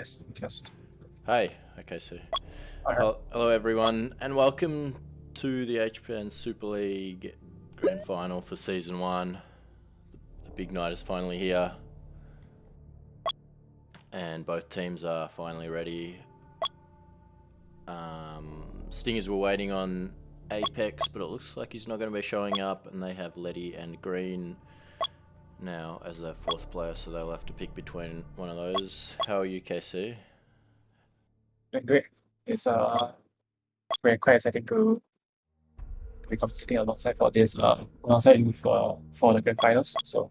Test. Hi, okay, so Alright. hello everyone, and welcome to the HBANZ Super League Grand Final for Season 1. The big night is finally here, and both teams are finally ready. Stingers were waiting on Apex, but it looks like he's not going to be showing up, and they have Letty and Green now as their fourth player, so they'll have to pick between one of those. How are you, KC? Great. It's very quite exciting to be competing alongside for this alongside you for the grand finals. So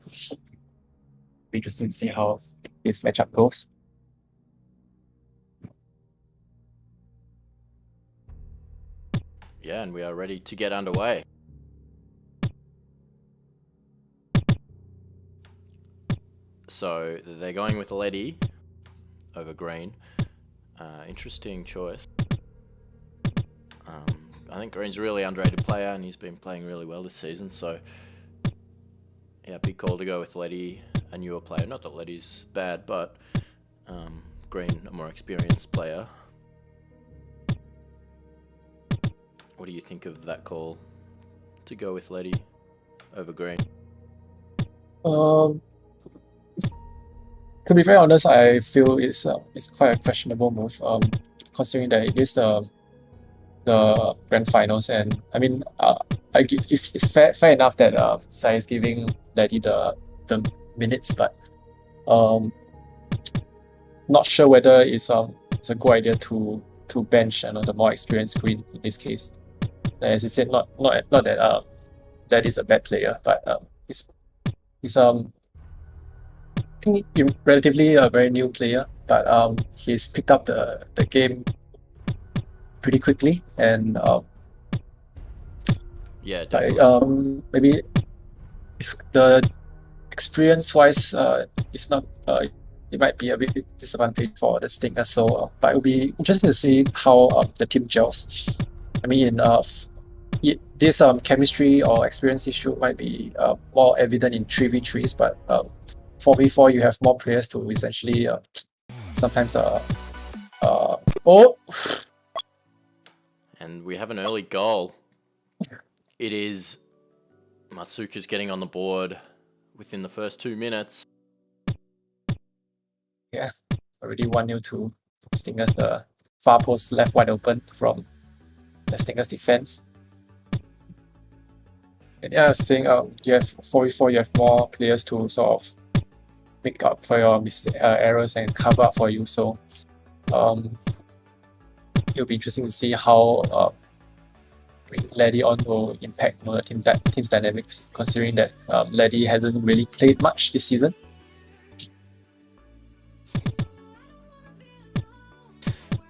be interesting to see how this matchup goes. Yeah, and we are ready to get underway. So they're going with Letty over Green. Interesting choice. I think Green's a really underrated player and he's been playing really well this season. So yeah, big call to go with Letty, a newer player. Not that Letty's bad, but Green, a more experienced player. What do you think of that call to go with Letty over Green? To be very honest, I feel it's quite a questionable move. Considering that it is the grand finals, and I mean, it's fair enough that Sai is giving Letty the minutes, but not sure whether it's a good idea to bench the more experienced Green in this case. As you said, not that that is a bad player, but he's I think relatively a very new player, but he's picked up the game pretty quickly, and yeah, definitely. maybe the experience wise, it's not it might be a bit disadvantage for the Stingers. So, but it'll be interesting to see how the team gels. I mean, this chemistry or experience issue might be more evident in 3v3s, but 4v4 you have more players to essentially sometimes And we have an early goal. It is Matzookas getting on the board within the first 2 minutes. Yeah, already 1-0 to Stingers. The far post left wide open from the Stingers defense. And yeah, I was saying you have 4v4, you have more players to sort of make up for your errors and cover up for you. So it'll be interesting to see how Letty on will impact the team's dynamics, considering that Letty hasn't really played much this season.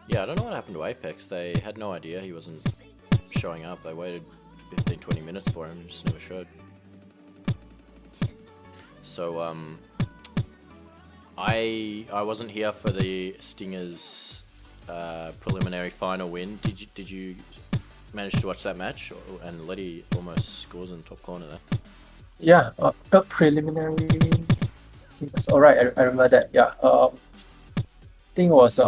Yeah, I don't know what happened to Apex. They had no idea he wasn't showing up. They waited 15-20 minutes for him and just never showed. So I wasn't here for the Stingers preliminary final win. Did you manage to watch that match? And Letty almost scores in the top corner there. Yeah, a preliminary. All right, I remember that. Yeah, thing was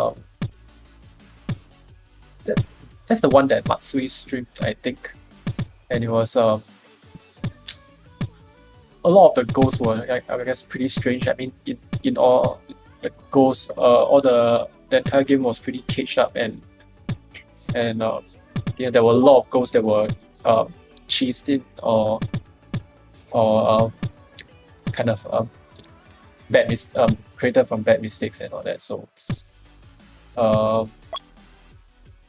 that's the one that Matsui streamed, I think, and it was a lot of the goals were, I guess, pretty strange. I mean, in all the goals, all the entire game was pretty caged up, and yeah, there were a lot of goals that were cheesed in or kind of created from bad mistakes and all that. So,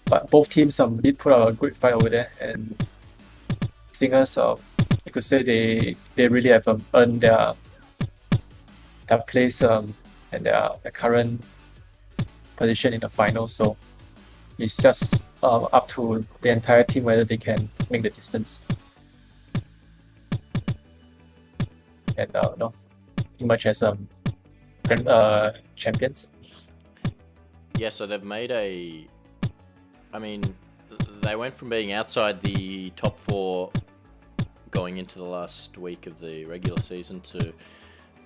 but both teams did put out a great fight over there, and Stingers, I could say they really have earned their place and their current position in the final. So it's just up to the entire team whether they can make the distance. And emerge as champions. Yeah, so they've made I mean, they went from being outside the top 4 going into the last week of the regular season to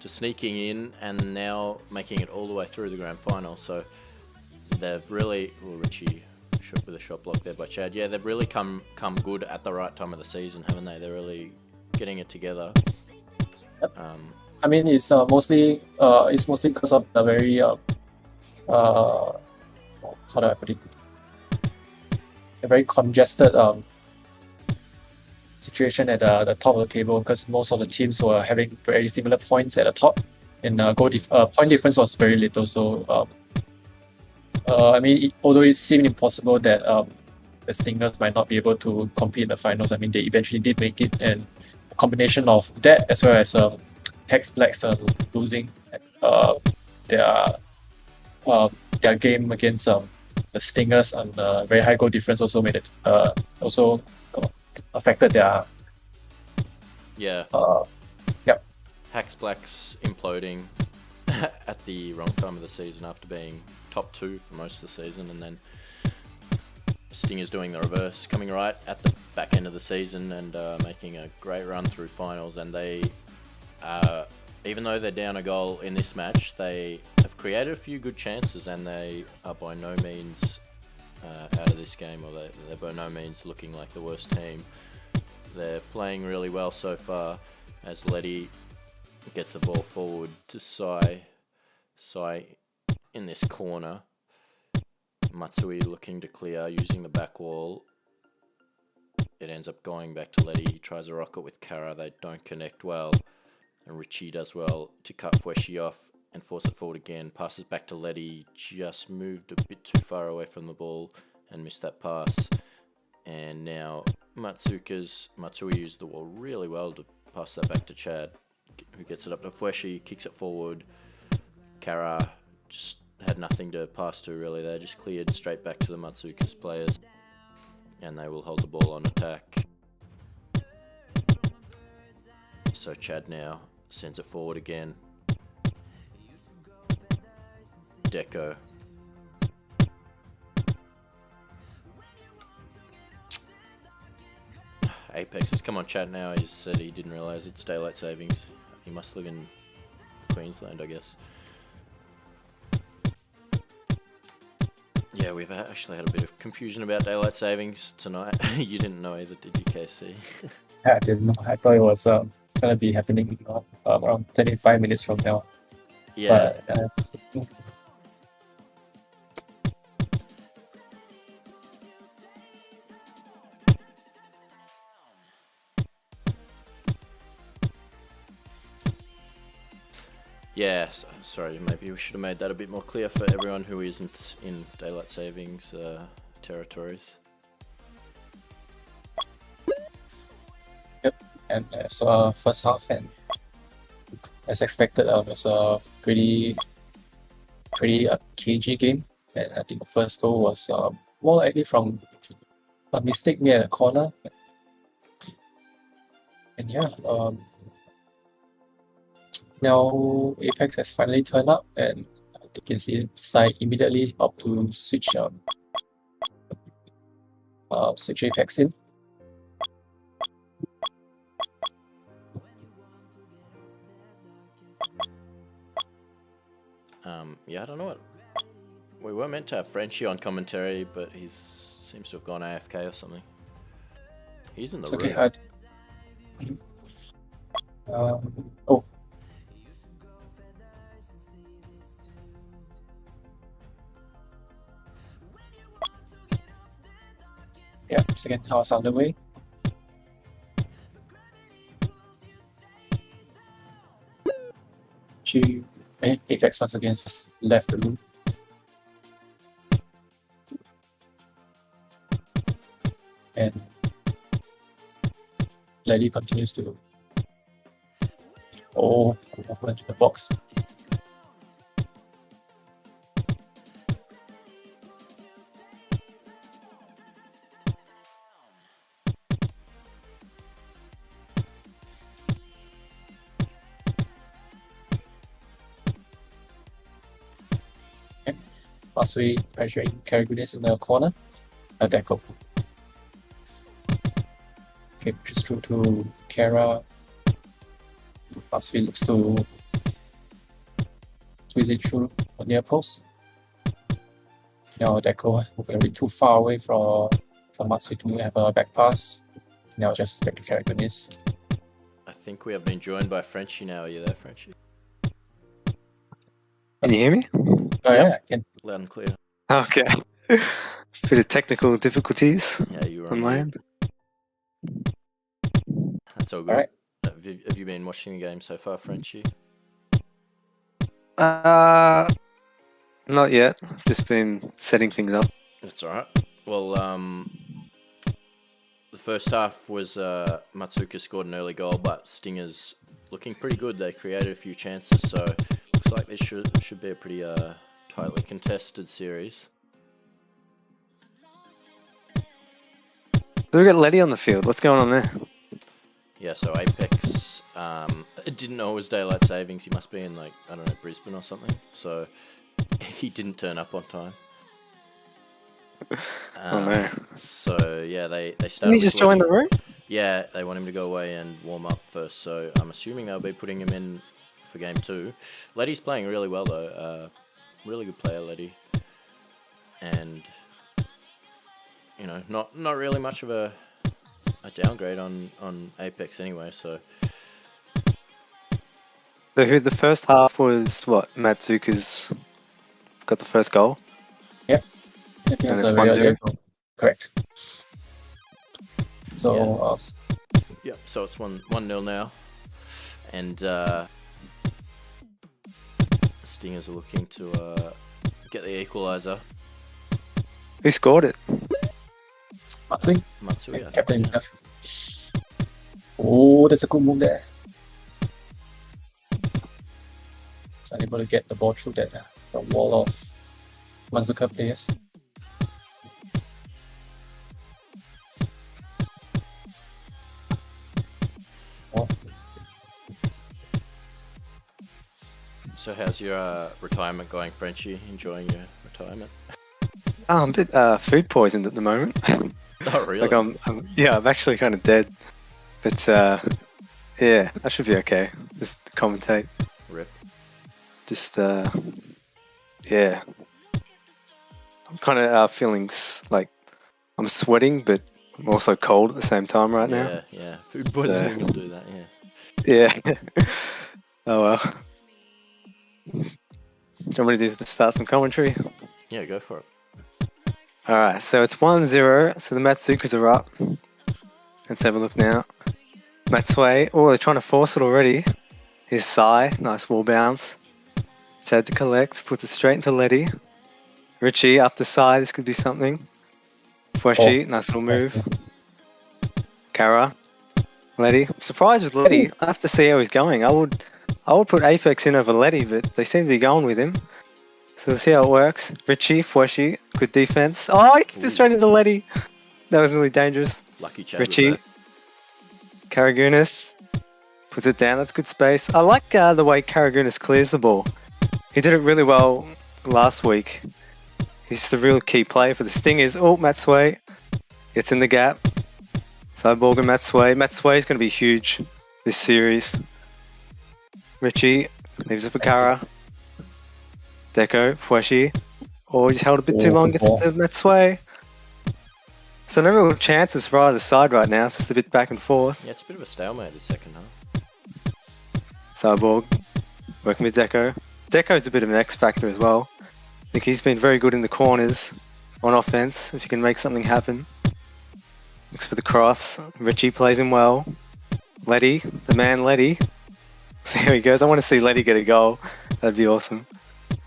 sneaking in and now making it all the way through the grand final. So they've really, well, Richie shot with a shot block there by Chad. Yeah, they've really come good at the right time of the season, haven't they? They're really getting it together. Yep. I mean, it's mostly because of the very how do I put it? A very congested situation at the top of the table, because most of the teams were having very similar points at the top, and point difference was very little. So I mean, although it seemed impossible that the Stingers might not be able to compete in the finals, I mean, they eventually did make it, and a combination of that as well as Hex Blacks losing their game against the Stingers and very high goal difference also made it also affected their yeah. Yep. Hex Blacks imploding at the wrong time of the season after being top 2 for most of the season, and then Stingers doing the reverse, coming right at the back end of the season and making a great run through finals. And they, even though they're down a goal in this match, they have created a few good chances, and they are by no means out of this game, or they're by no means looking like the worst team. They're playing really well so far, as Letty gets the ball forward to Sai in this corner. Matsui looking to clear, using the back wall. It ends up going back to Letty. He tries a rocket with Kara. They don't connect well. And Richie does well to cut Fweshi off and force it forward again. Passes back to Letty. Just moved a bit too far away from the ball and missed that pass. And now Matsookas. Matsui used the wall really well to pass that back to Chad, who gets it up to Fweshi, kicks it forward. Kara just had nothing to pass to really. They just cleared straight back to the Matsookas players, and they will hold the ball on attack. So Chad now sends it forward again. Deco. Apex has come on chat now. He said he didn't realise it's daylight savings. He must live in Queensland, I guess. Yeah, we've actually had a bit of confusion about daylight savings tonight. You didn't know either, did you, KC? I didn't know. I thought it was gonna be happening around 25 minutes from now. Yeah. But, yeah, sorry, maybe we should have made that a bit more clear for everyone who isn't in daylight savings territories. Yep, and so first half, and as expected, it was a pretty cagey game, and I think the first goal was more likely from a mistake near the corner. And yeah, now Apex has finally turned up, and you can see Sai immediately up to switch Apex in. Yeah, I don't know what. We were meant to have Frenchie on commentary, but he seems to have gone AFK or something. He's in the room. Okay, oh. Yeah, second half on the way. Apex once again just left the room. And Lady continues to movement in the box. Matsui pressuring Karagunis in the corner. Deco. Okay, pushes through to Kara. Matsui looks to squeeze it through the near post. Deco moving a bit too far away from Matsui to have a back pass. Now just back to Karagunis. I think we have been joined by Frenchie now. Are you there, Frenchie? Can you hear me? Oh yeah, I can. Loud and clear. Okay. Bit of technical difficulties Yeah, you were on my end. That's all good. Alright. Have you been watching the game so far, Frenchie? Not yet. Just been setting things up. That's alright. Well, the first half was Matzookas scored an early goal, but Stingers looking pretty good. They created a few chances, so looks like this should be a pretty tightly contested series. So we got Letty on the field. What's going on there? Yeah, so Apex didn't know it was daylight savings. He must be in, like, I don't know, Brisbane or something. So he didn't turn up on time. Oh no. So yeah, they started. Didn't he just join the room? Yeah, they want him to go away and warm up first. So I'm assuming they'll be putting him in for game 2. Letty's playing really well though. Really good player, Letty. And you know, not really much of a downgrade on Apex anyway. So who the first half was what? Matzookas got the first goal. And it's 1-0. Correct. So yeah, so it's 1-0 now, and Stingers are looking to get the equaliser. Who scored it? Matsui. Matsui, Captain himself. Oh, that's a good move there. He's unable to get the ball through that the wall of Matzookas players. So how's your retirement going, Frenchie? Enjoying your retirement? I'm a bit food poisoned at the moment. Oh, really? Like I'm actually kind of dead. But yeah, I should be okay. Just commentate. Rip. Just yeah. I'm kind of feeling like I'm sweating, but I'm also cold at the same time right now. Yeah. Food poisoning will do that, yeah. Yeah. Oh well. Do you want me to start some commentary? Yeah, go for it. Alright, so it's 1-0, so the Matzookas are up. Let's have a look now. Matsui, oh, they're trying to force it already. Here's Sai, nice wall bounce. Chad to collect, puts it straight into Letty. Richie up the side, this could be something. Fweshi, nice little move. Kara, Letty. I'm surprised with Letty, I have to see how he's going. I would put Apex in over Letty, but they seem to be going with him. So we'll see how it works. Richie, Fweshi, good defense. Oh, he kicked it straight into Letty. That was really dangerous. Lucky Chad. Richie, Karagunis puts it down. That's good space. I like the way Karagunis clears the ball. He did it really well last week. He's just a real key player for the Stingers. Oh, Matsui gets in the gap. Cyborg and Matsui. Matsui is going to be huge this series. Richie leaves it for Kara. Deco, Fweshi. Oh, he just held a bit too long, gets into Matsui. So no real chances for either side right now. It's just a bit back and forth. Yeah, it's a bit of a stalemate this second half. Cyborg working with Deco. Deco's a bit of an X factor as well. I think he's been very good in the corners on offense, if he can make something happen. Looks for the cross. Richie plays him well. Letty, the man Letty. So here he goes. I want to see Letty get a goal. That'd be awesome.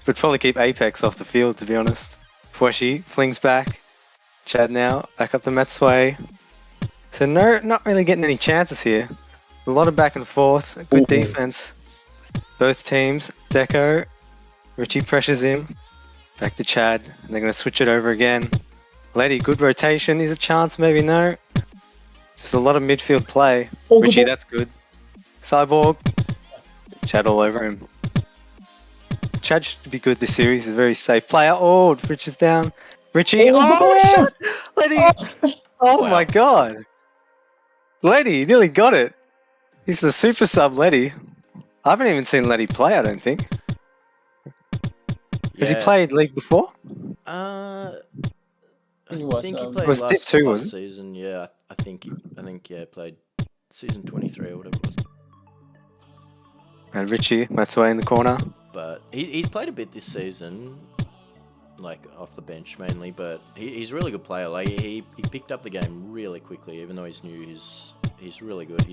But probably keep Apex off the field, to be honest. Fweshi flings back. Chad now, back up to Matsui. So no, not really getting any chances here. A lot of back and forth. Good defense. Both teams. Deco. Richie pressures him. Back to Chad. And they're going to switch it over again. Letty, good rotation. Is a chance? Maybe no. Just a lot of midfield play. Richie, that's good. Cyborg. Chad all over him. Chad should be good this series. He's a very safe player. Oh, Rich is down. Richie. Oh, shot! Letty. Oh wow. My god. Letty nearly got it. He's the super sub Letty. I haven't even seen Letty play, I don't think. Has he played League before? I He was, think he it played was Div 2, last was it? season. Yeah, I think played season 23 or whatever it was. And Richie, Matsue in the corner. But he's played a bit this season, like off the bench mainly. But he's a really good player. Like he picked up the game really quickly, even though he's new. He's really good.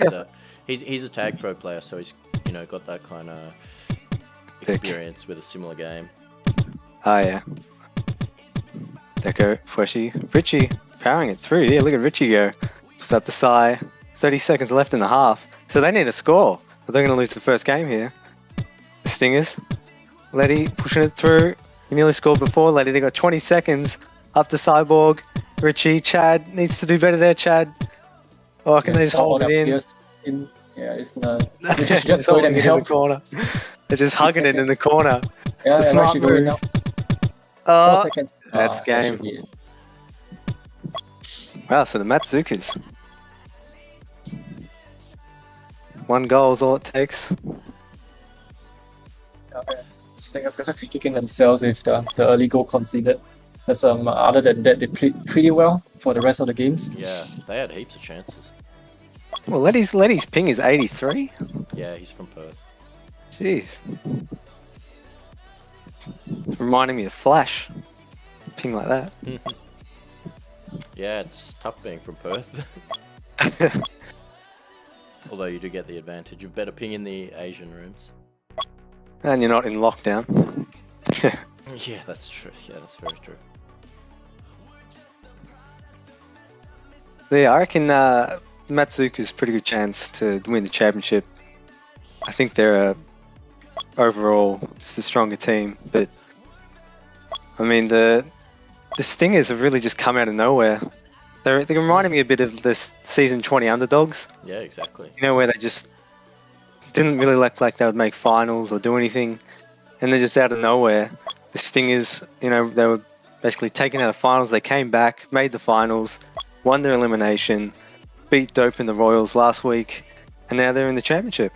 He's a tag pro player, so he's got that kind of experience with a similar game. Oh yeah. Deco, Fweshy, Richie powering it through. Yeah, look at Richie go. Just up to Sai. 30 seconds left in the half. So they need a score. But they're going to lose the first game here. The Stingers. Letty pushing it through. He nearly scored before Letty. They got 20 seconds. Up to Cyborg. Richie, Chad needs to do better there, Chad. Or can they just hold it in? It's not. Just holding it in the corner. They're just hugging it in the corner. Yeah, it's a smart move. 4 seconds. That's game. Wow, so the Matzookas. 1 goal is all it takes. Stingers gonna be kicking themselves if the early goal conceded. Because other than that, they played pretty well for the rest of the games. Yeah, they had heaps of chances. Well, Letty's ping is 83. Yeah, he's from Perth. Jeez. It's reminding me of Flash. Ping like that. Yeah, it's tough being from Perth. Although you do get the advantage of better ping in the Asian rooms. And you're not in lockdown. Yeah, that's true. Yeah, that's very true. Yeah, I reckon Matzooka's pretty good chance to win the championship. I think they're overall just a stronger team, but I mean the Stingers have really just come out of nowhere. They're reminding me a bit of this season 20 underdogs. Yeah, exactly. Where they just didn't really look like they would make finals or do anything, and they're just out of nowhere. The Stingers, they were basically taken out of finals. They came back, made the finals, won their elimination, beat Dope in the Royals last week, and now they're in the championship.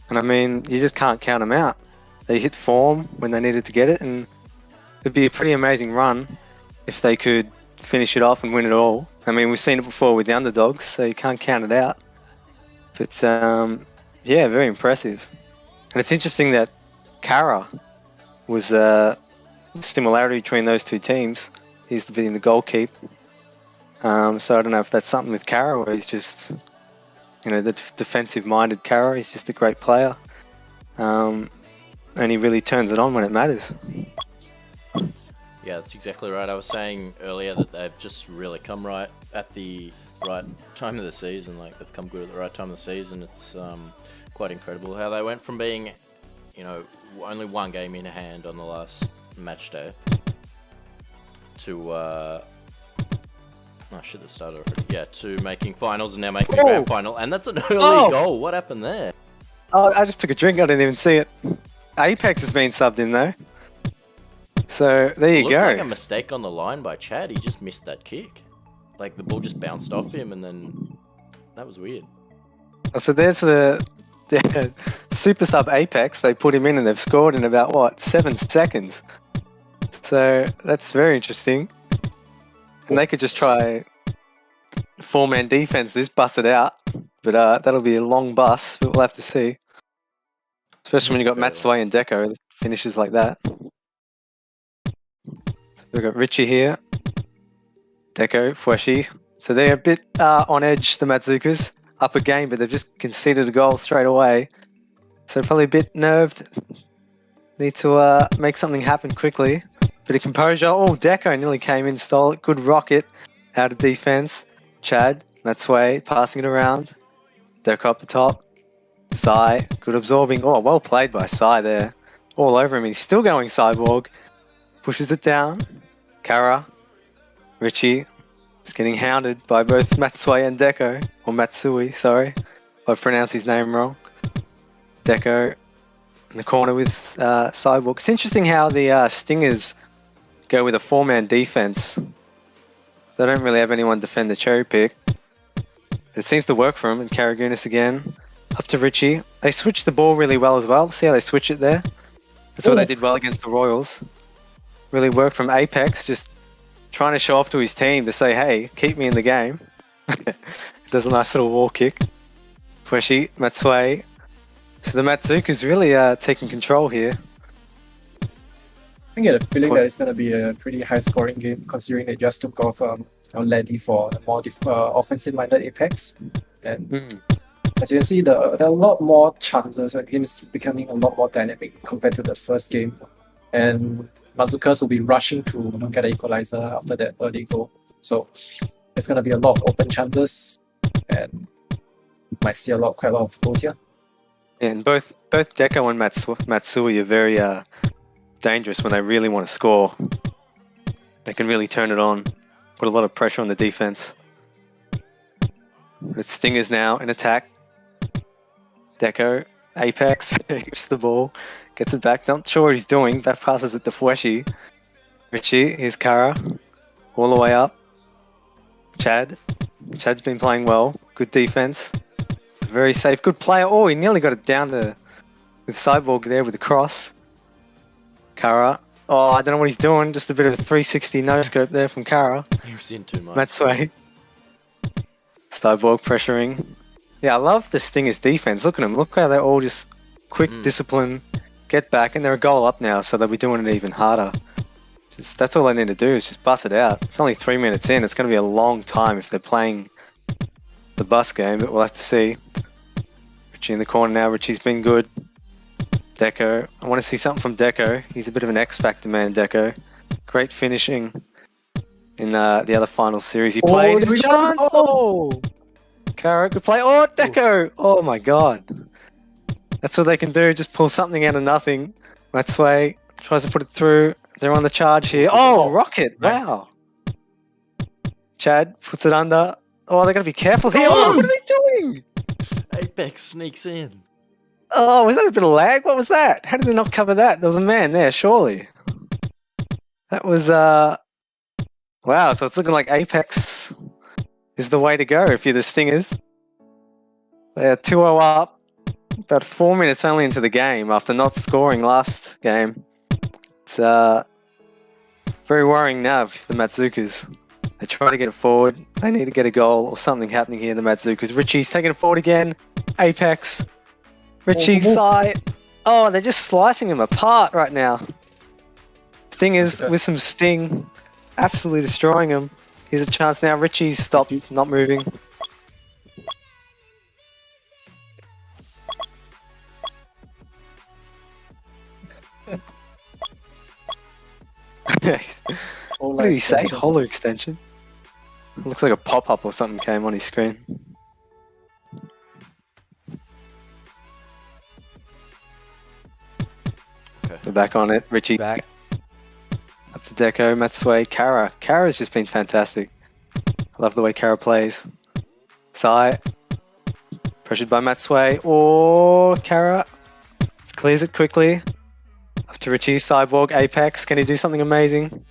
And I mean, you just can't count them out. They hit form when they needed to get it, and it'd be a pretty amazing run if they could finish it off and win it all. I mean, we've seen it before with the underdogs, so you can't count it out. But yeah, very impressive. And it's interesting that Kara was a similarity between those two teams. He used to be in the goalkeep. So I don't know if that's something with Kara, or he's just, the defensive-minded Kara. He's just a great player. And he really turns it on when it matters. Yeah, that's exactly right. I was saying earlier that they've just really come right at the right time of the season. Like, they've come good at the right time of the season. It's quite incredible how they went from being, only 1 game in hand on the last match day to, I should have started already. Yeah, to making finals and now making a grand final. And that's an early goal. What happened there? Oh, I just took a drink. I didn't even see it. Apex has been subbed in, though. So, there you go. Looked like a mistake on the line by Chad. He just missed that kick. Like, the ball just bounced off him, and then that was weird. So there's the super sub Apex. They put him in and they've scored in about, 7 seconds. So that's very interesting. And they could just try 4-man defense, this bust it out. But that'll be a long bus, but we'll have to see. Especially when you got Matsue and Deco, finishes like that. We've got Richie here. Deco, Fweshy. So they're a bit on edge, the Matzookas. Up a game, but they've just conceded a goal straight away. So probably a bit nerved. Need to make something happen quickly. Bit of composure. Oh, Deco nearly came in, stole it. Good rocket out of defense. Chad, Matsue, passing it around. Deco up the top. Sai, good absorbing. Oh, well played by Sai there. All over him. He's still going Cyborg. Pushes it down. Kara. Richie. Just getting hounded by both Matsue and Deco. Or Matsui, sorry. If I pronounced his name wrong. Deco in the corner with Cyborg. It's interesting how the Stingers go with a 4-man defense. They don't really have anyone defend the cherry pick. It seems to work for them. And Karagunis again. Up to Richie. They switch the ball really well as well. See how they switch it there? That's what they did well against the Royals. really worked from Apex, just trying to show off to his team to say, hey, keep me in the game. Does a nice little wall kick. Fueshi, Matsue. So the Matzookas really taking control here. I get a feeling that it's going to be a pretty high-scoring game, considering they just took off Lady for a more offensive-minded Apex. And as you can see, there are a lot more chances. The game is becoming a lot more dynamic compared to the first game. And Matzookas will be rushing to get an equalizer after that early goal. So there's going to be a lot of open chances, and might see quite a lot of goals here. And both Deco and Matsui are very dangerous when they really want to score. They can really turn it on, put a lot of pressure on the defense. It's Stingers now in attack. Deco, Apex, keeps the ball, gets it back. Not sure what he's doing. Back passes it to Fueshi. Richie, here's Kara, all the way up. Chad's been playing well. Good defense. Very safe. Good player. Oh, he nearly got it down with Cyborg there with the cross. Kara. Oh, I don't know what he's doing. Just a bit of a 360 no-scope there from Kara. He was in too much. Matsue. Cyborg pressuring. Yeah, I love the Stingers defense. Look at them. Look how they're all just quick discipline, get back, and they're a goal up now, so they'll be doing it even harder. That's all they need to do is just bust it out. It's only 3 minutes in. It's going to be a long time if they're playing the bus game, but we'll have to see. Richie in the corner now. Richie's been good. Deco. I want to see something from Deco. He's a bit of an X-Factor man, Deco. Great finishing in the other final series. He played his chance. Oh! Kara, good play. Oh, Deco! Oh my god. That's what they can do. Just pull something out of nothing. Matsue tries to put it through. They're on the charge here. Oh, Rocket! Wow. Chad puts it under. Oh, they got to be careful here. Oh, what are they doing? Apex sneaks in. Oh, was that a bit of lag? What was that? How did they not cover that? There was a man there, surely. That was, wow, so it's looking like Apex is the way to go if you're the Stingers. They are 2-0 up. About 4 minutes only into the game after not scoring last game. It's very worrying now for the Matzookas. They try to get it forward. They need to get a goal or something happening here in the Matzookas. Richie's taking it forward again. Apex. Richie, Sai. Oh, they're just slicing him apart right now. Stingers with some sting. Absolutely destroying him. Here's a chance now. Richie's stopped, not moving. What did he say? Holo extension? It looks like a pop-up or something came on his screen. Okay. We're back on it. Richie back. Up to Deco, Matsue, Kara. Kara's just been fantastic. I love the way Kara plays. Sai. Pressured by Matsue. Oh, Kara. Just clears it quickly. Up to Richie, Cyborg, Apex. Can he do something amazing?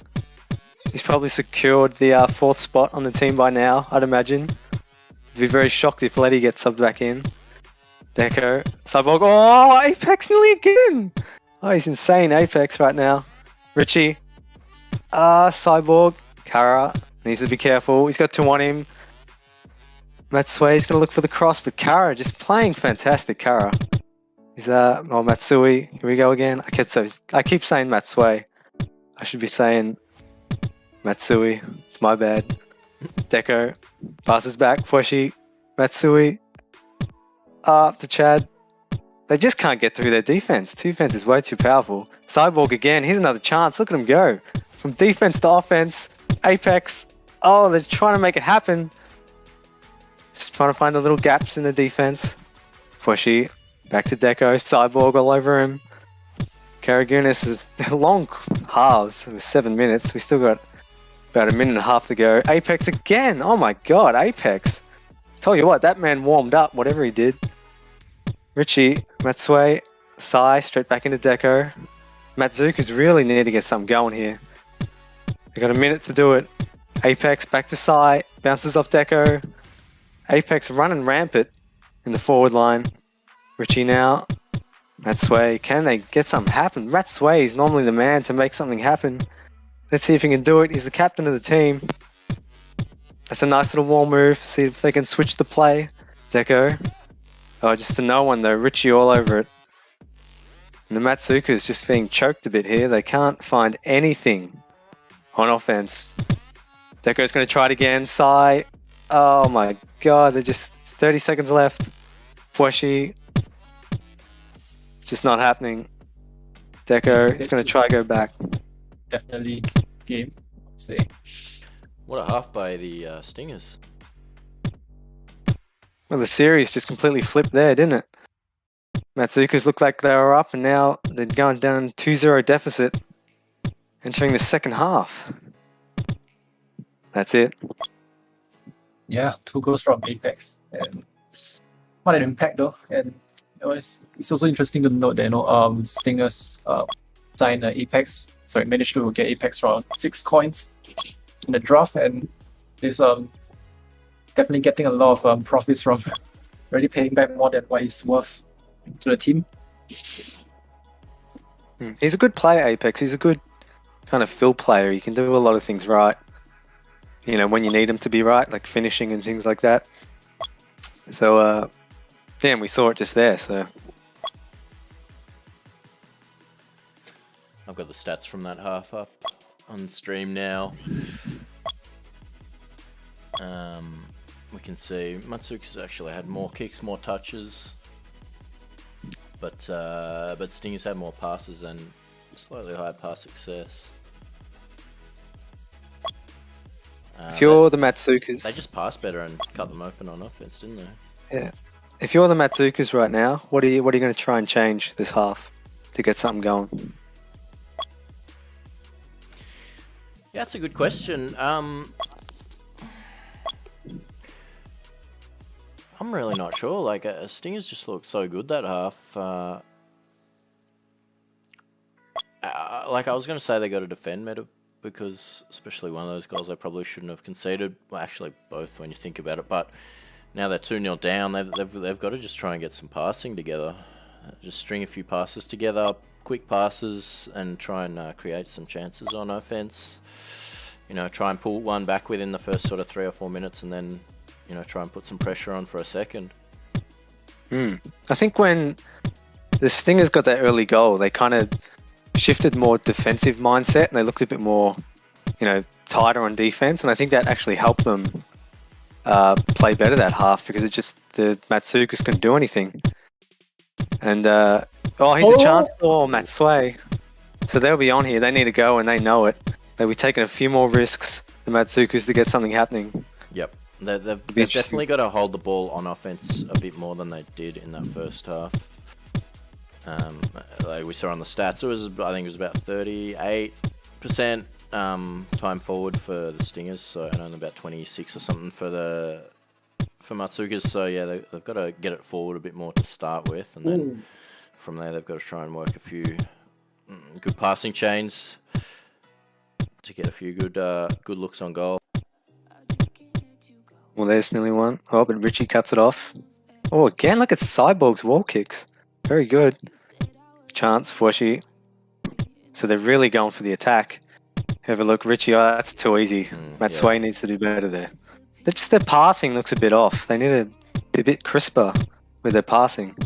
He's probably secured the 4th spot on the team by now, I'd imagine. I'd be very shocked if Letty gets subbed back in. Deco, Cyborg. Oh, Apex nearly again! Oh, he's insane, Apex right now. Richie. Cyborg. Kara. Needs to be careful. He's got 2 on him. Matsue's going to look for the cross, but Kara just playing fantastic, Kara. He's Matsui. Here we go again. I keep saying Matsue. I should be saying Matsui. It's my bad. Deco passes back. Fueshi. Matsui. Up to Chad. They just can't get through their defense. Defense is way too powerful. Cyborg again. Here's another chance. Look at him go. From defense to offense. Apex. Oh, they're trying to make it happen. Just trying to find the little gaps in the defense. Fueshi. Back to Deco. Cyborg all over him. Karagunis is long halves. It was 7 minutes. We still got about a minute and a half to go. Apex again. Oh my god, Apex. Tell you what, that man warmed up, whatever he did. Richie, Matsue, Sai, straight back into Deco. Matzookas really need to get something going here. They got a minute to do it. Apex back to Sai. Bounces off Deco. Apex running rampant in the forward line. Richie now. Matsue, can they get something happen? Matsue is normally the man to make something happen. Let's see if he can do it. He's the captain of the team. That's a nice little wall move. See if they can switch the play. Deco. Oh, just to no one though. Richie all over it. And the Matzookas just being choked a bit here. They can't find anything on offense. Deco's going to try it again. Sai. Oh my god. They're just 30 seconds left. Fweshy. It's just not happening. Deco is going to try go back. Definitely game, I'd say. What a half by the Stingers. Well, the series just completely flipped there, didn't it? Matzookas looked like they were up, and now they're going down 2-0 deficit, entering the second half. That's it. Yeah, 2 goals from Apex, and what an impact though. And it's also interesting to note that Stingers signed Apex, managed to get Apex from 6 coins in the draft, and is definitely getting a lot of profits from already paying back more than what he's worth to the team. He's a good player, Apex. He's a good kind of fill player. He can do a lot of things right. You know, when you need him to be right, like finishing and things like that. So, and we saw it just there, so. I've got the stats from that half up on stream now. We can see Matzookas actually had more kicks, more touches, but Stingers had more passes and slightly higher pass success. If you're the Matzookas, they just passed better and cut them open on offense, didn't they? Yeah. If you're the Matzookas right now, what are you going to try and change this half to get something going? Yeah, that's a good question. I'm really not sure. Like, Stingers just looked so good that half. Like, I was going to say they got to defend better because, especially one of those goals, they probably shouldn't have conceded. Well, actually, both when you think about it. But now they're 2-0 down. They've got to just try and get some passing together. Just string a few passes together, quick passes, and try and create some chances on offense. You know, try and pull one back within the first sort of 3 or 4 minutes, and then, you know, try and put some pressure on for a second. I think when the Stingers got that early goal, they kind of shifted more defensive mindset, and they looked a bit more, you know, tighter on defense. And I think that actually helped them play better that half because it just the Matzookas couldn't do anything. And here's a chance for Matsui. So they'll be on here. They need to go, and they know it. They'll be taking a few more risks, the Matzookas, to get something happening. Yep. They've definitely got to hold the ball on offense a bit more than they did in that first half. Like we saw on the stats, I think it was about 38% time forward for the Stingers, so and only about 26 or something for Matzookas. So yeah, they've got to get it forward a bit more to start with, and then from there they've got to try and work a few good passing chains to get a few good looks on goal. Well, there's nearly one. Oh, but Richie cuts it off. Oh, again, look at Cyborg's wall kicks. Very good. Chance, Fweshy. So they're really going for the attack. Have a look, Richie. Oh, that's too easy. Matsui needs to do better there. Their passing looks a bit off. They need to be a bit crisper with their passing.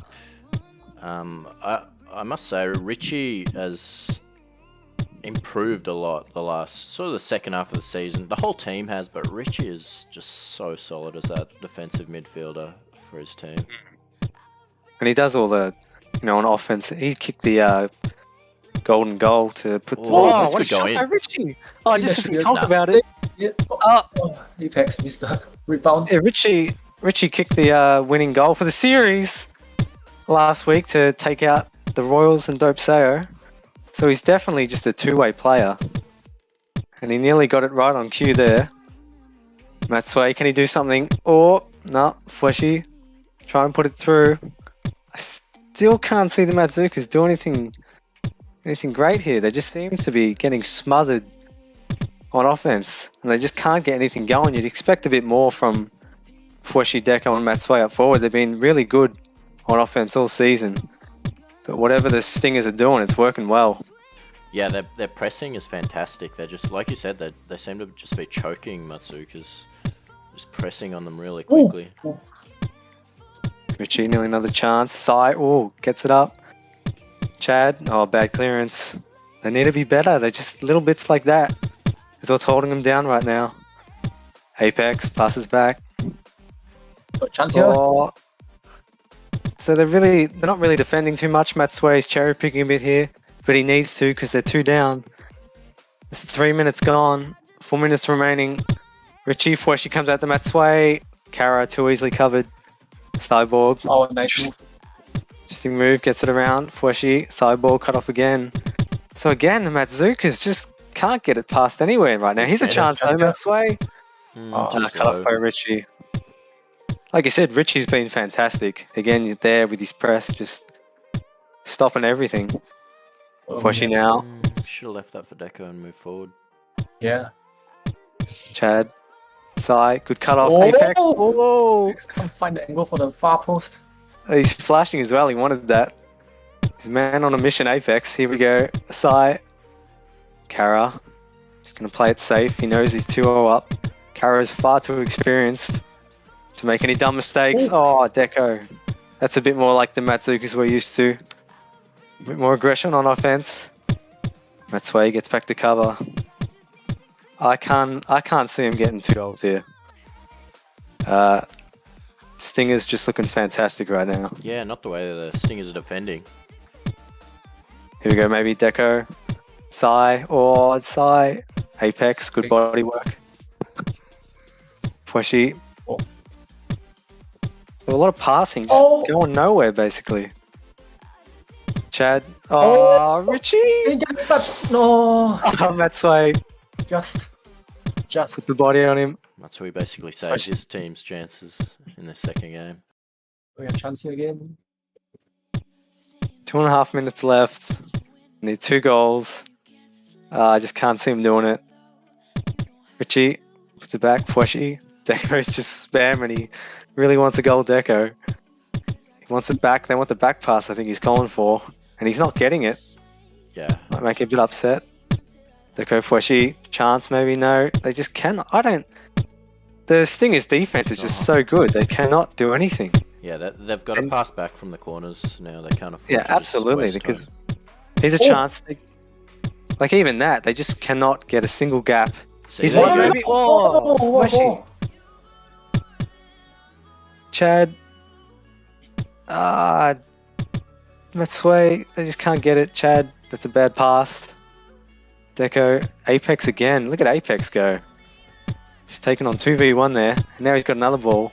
I must say, Richie has improved a lot the last sort of the second half of the season. The whole team has, but Richie is just so solid as that defensive midfielder for his team. And he does all the, you know, on offense. He kicked the golden goal to put. That's what a good shot going. by Richie! Oh, just as we talk about it. Yeah. Apex missed the rebound. Yeah, Richie kicked the winning goal for the series last week to take out the Royals and Dope Sayo. So he's definitely just a two-way player. And he nearly got it right on cue there. Matsui, can he do something? Oh, no, Fweshy. Try and put it through. I still can't see the Matzookas do anything great here. They just seem to be getting smothered on offense. And they just can't get anything going. You'd expect a bit more from Fweshy, Deco and Matsui up forward. They've been really good on offense all season. But whatever the Stingers are doing, it's working well. Yeah, their pressing is fantastic. They're just, like you said, they seem to just be choking Matzookas. Just pressing on them really quickly. Ooh. Richie, nearly another chance. Sai, oh, gets it up. Chad, oh, bad clearance. They need to be better. They're just little bits like that is what's holding them down right now. Apex passes back. Got chance here. Oh. So they're not really defending too much. Matsway's cherry picking a bit here, but he needs to because they're 2 down. It's 3 minutes gone. 4 minutes remaining. Richie, Fweshi comes out to Matsway. Kara too easily covered. Cyborg. Oh, nice move. Interesting move, gets it around. Fweshi, Cyborg cut off again. So again, the Matzookas just can't get it past anywhere right now. Here's a chance though, Matsway. Cut off by Richie. Like I said, Richie's been fantastic. Again, you're there with his press, just stopping everything. Fweshi now. Should have left that for Deco and moved forward. Yeah. Chad. Sai, good cut off. Oh! Apex. Oh! Can't find the angle for the far post. He's flashing as well. He wanted that. He's a man on a mission, Apex. Here we go. Sai. Kara. Just going to play it safe. He knows he's 2-0 up. Kara is far too experienced to make any dumb mistakes. Ooh. Oh, Deco. That's a bit more like the Matzookas we're used to. A bit more aggression on offense. Matsway gets back to cover. I can't see him getting 2 goals here. Stinger's just looking fantastic right now. Yeah, not the way the Stingers are defending. Here we go, maybe Deco. Sai, oh, it's Sai. Apex, good body work. Fweshi. Oh. A lot of passing, just going nowhere basically. Chad. Oh, Richie! He got touched. No. Oh, Matsway. Just. Put the body on him. That's who he basically saves his team's chances in the second game. We have chance here again. 2.5 minutes left. Need 2 goals. I just can't see him doing it. Richie puts it back. Fweshi. Deco's just spamming. He really wants a goal, Deco. He wants it back. They want the back pass, I think he's calling for. And he's not getting it. Yeah. Might make him a bit upset. Deco, Fweshi. Chance, maybe? No. They just cannot. The Stingers' defense is just so good. They cannot do anything. Yeah, they've got to pass back from the corners now. They can't afford Yeah, to absolutely. just Because waste here's a chance. Like even that, they just cannot get a single gap. See, He's there one you go. maybe. Oh, Fweshi. Chad. Matsway. They just can't get it. Chad. That's a bad pass. Deco. Apex again. Look at Apex go. He's taken on 2v1 there. And now he's got another ball.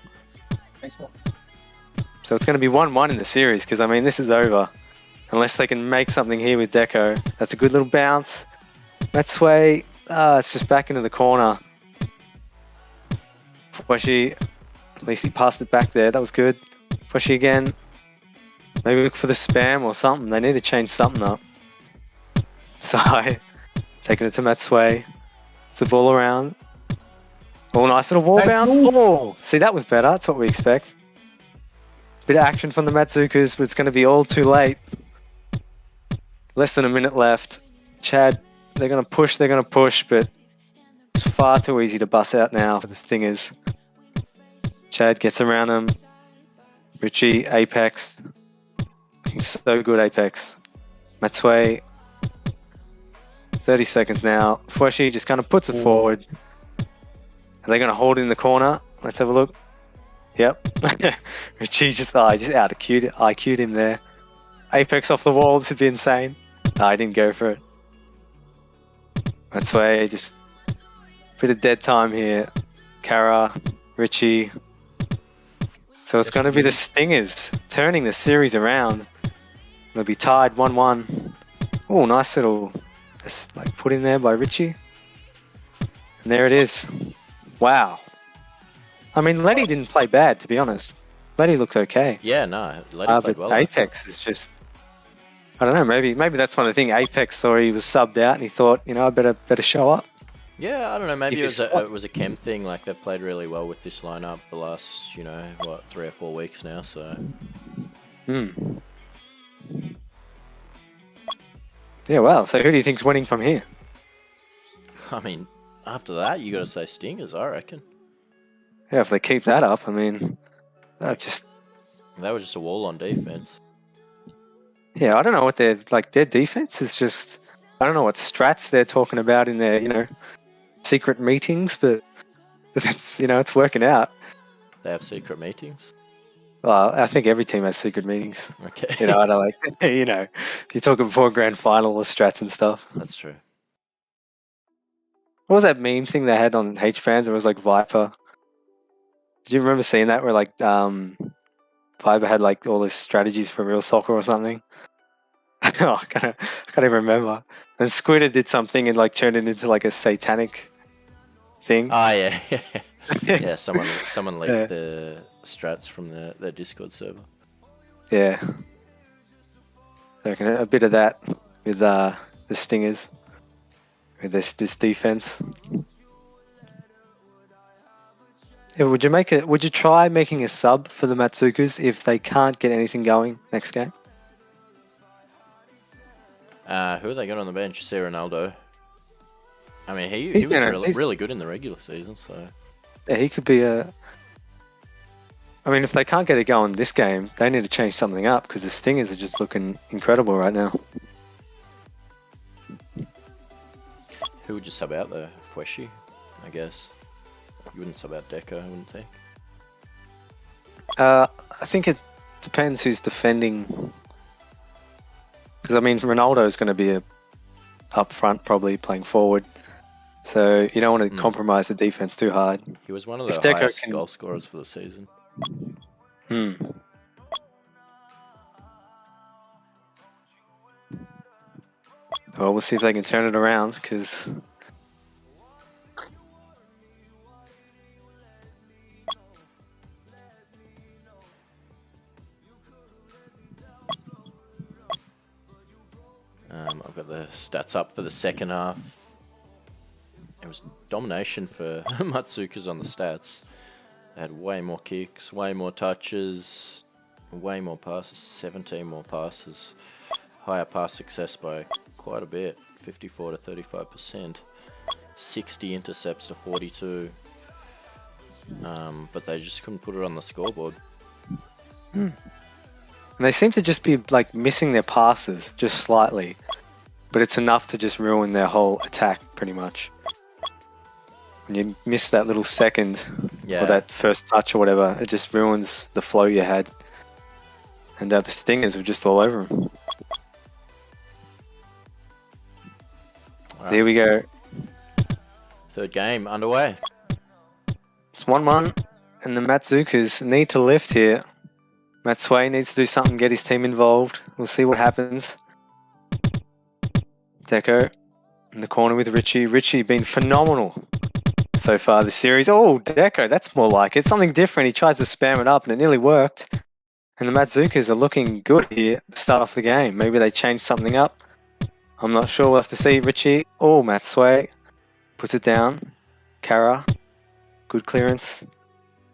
Nice ball. So it's going to be 1-1 in the series because, I mean, this is over. Unless they can make something here with Deco. That's a good little bounce. Matsway. It's just back into the corner. Fweshi. At least he passed it back there. That was good. Fweshi again. Maybe look for the spam or something. They need to change something up. Sai. Taking it to Matsway. It's a ball around. Oh, nice little wall bounce. Move. Oh, see, that was better. That's what we expect. Bit of action from the Matzookas, but it's going to be all too late. Less than a minute left. Chad, they're going to push, but it's far too easy to bust out now for the Stingers. Chad gets around them. Richie, Apex. Looking so good, Apex. Matsway. 30 seconds now. Fweshi just kind of puts it forward. Are they going to hold in the corner? Let's have a look. Yep. Richie just out IQ'd him there. Apex off the wall. This would be insane. No, I didn't go for it. That's why just a bit of dead time here. Kara, Richie. So it's going to be the Stingers turning the series around. They'll be tied 1-1. Oh, nice little like put in there by Richie. And there it is. Wow. I mean, Letty didn't play bad, to be honest. Letty looked okay. Yeah, no, Letty played well. Apex is just, I don't know, maybe that's one of the things. Apex saw he was subbed out and he thought, you know, I better show up. Yeah, I don't know, maybe it was a chem thing. Like, they've played really well with this lineup the last, 3 or 4 weeks now, so. Yeah, well, so who do you think's winning from here? I mean, after that, you got to say Stingers, I reckon. Yeah, if they keep that up, I mean, that just... That was just a wall on defense. Yeah, I don't know what their defense is just... I don't know what strats they're talking about in their, secret meetings, but it's working out. They have secret meetings. Well, I think every team has secret meetings. Okay. I don't you're talking before grand final or strats and stuff. That's true. What was that meme thing they had on HBANZ? It was like Viper. Did you remember seeing that where Viper had all these strategies for real soccer or something? Oh, I can't even remember. And Squidder did something and turned it into a satanic thing. Oh yeah, yeah. Someone leaked Yeah. the strats from their Discord server. Yeah. I reckon a bit of that with the Stingers. With this defense. Yeah, would you try making a sub for the Matzookas if they can't get anything going next game? Who are they got on the bench? See Ronaldo. I mean, he He's was really good in the regular season, so... Yeah, he could be a... I mean, if they can't get it going this game, they need to change something up because the Stingers are just looking incredible right now. Who would you sub out there? Fweshi, I guess. You wouldn't sub out Deco, I wouldn't think. I think it depends who's defending. Because, I mean, Ronaldo is going to be up front, probably playing forward. So you don't want to compromise the defense too hard. He was one of the Deco highest goal scorers for the season. Well, we'll see if they can turn it around, because... I've got the stats up for the second half. It was domination for Matzookas on the stats. They had way more kicks, way more touches, way more passes, 17 more passes. Higher pass success by quite a bit, 54 to 35%. 60 intercepts to 42. But they just couldn't put it on the scoreboard. And they seem to just be missing their passes just slightly, but it's enough to just ruin their whole attack pretty much. When you miss that little second or that first touch or whatever, it just ruins the flow you had. And the Stingers were just all over them. Here we go. Third game underway. It's 1-1, and the Matzookas need to lift here. Matt Sway needs to do something, get his team involved. We'll see what happens. Deco in the corner with Richie. Richie been phenomenal so far this series. Oh, Deco, that's more like it. Something different. He tries to spam it up, and it nearly worked. And the Matzookas are looking good here to start off the game. Maybe they changed something up. I'm not sure. We'll have to see. Richie. Oh, Matt Sway puts it down. Kara. Good clearance.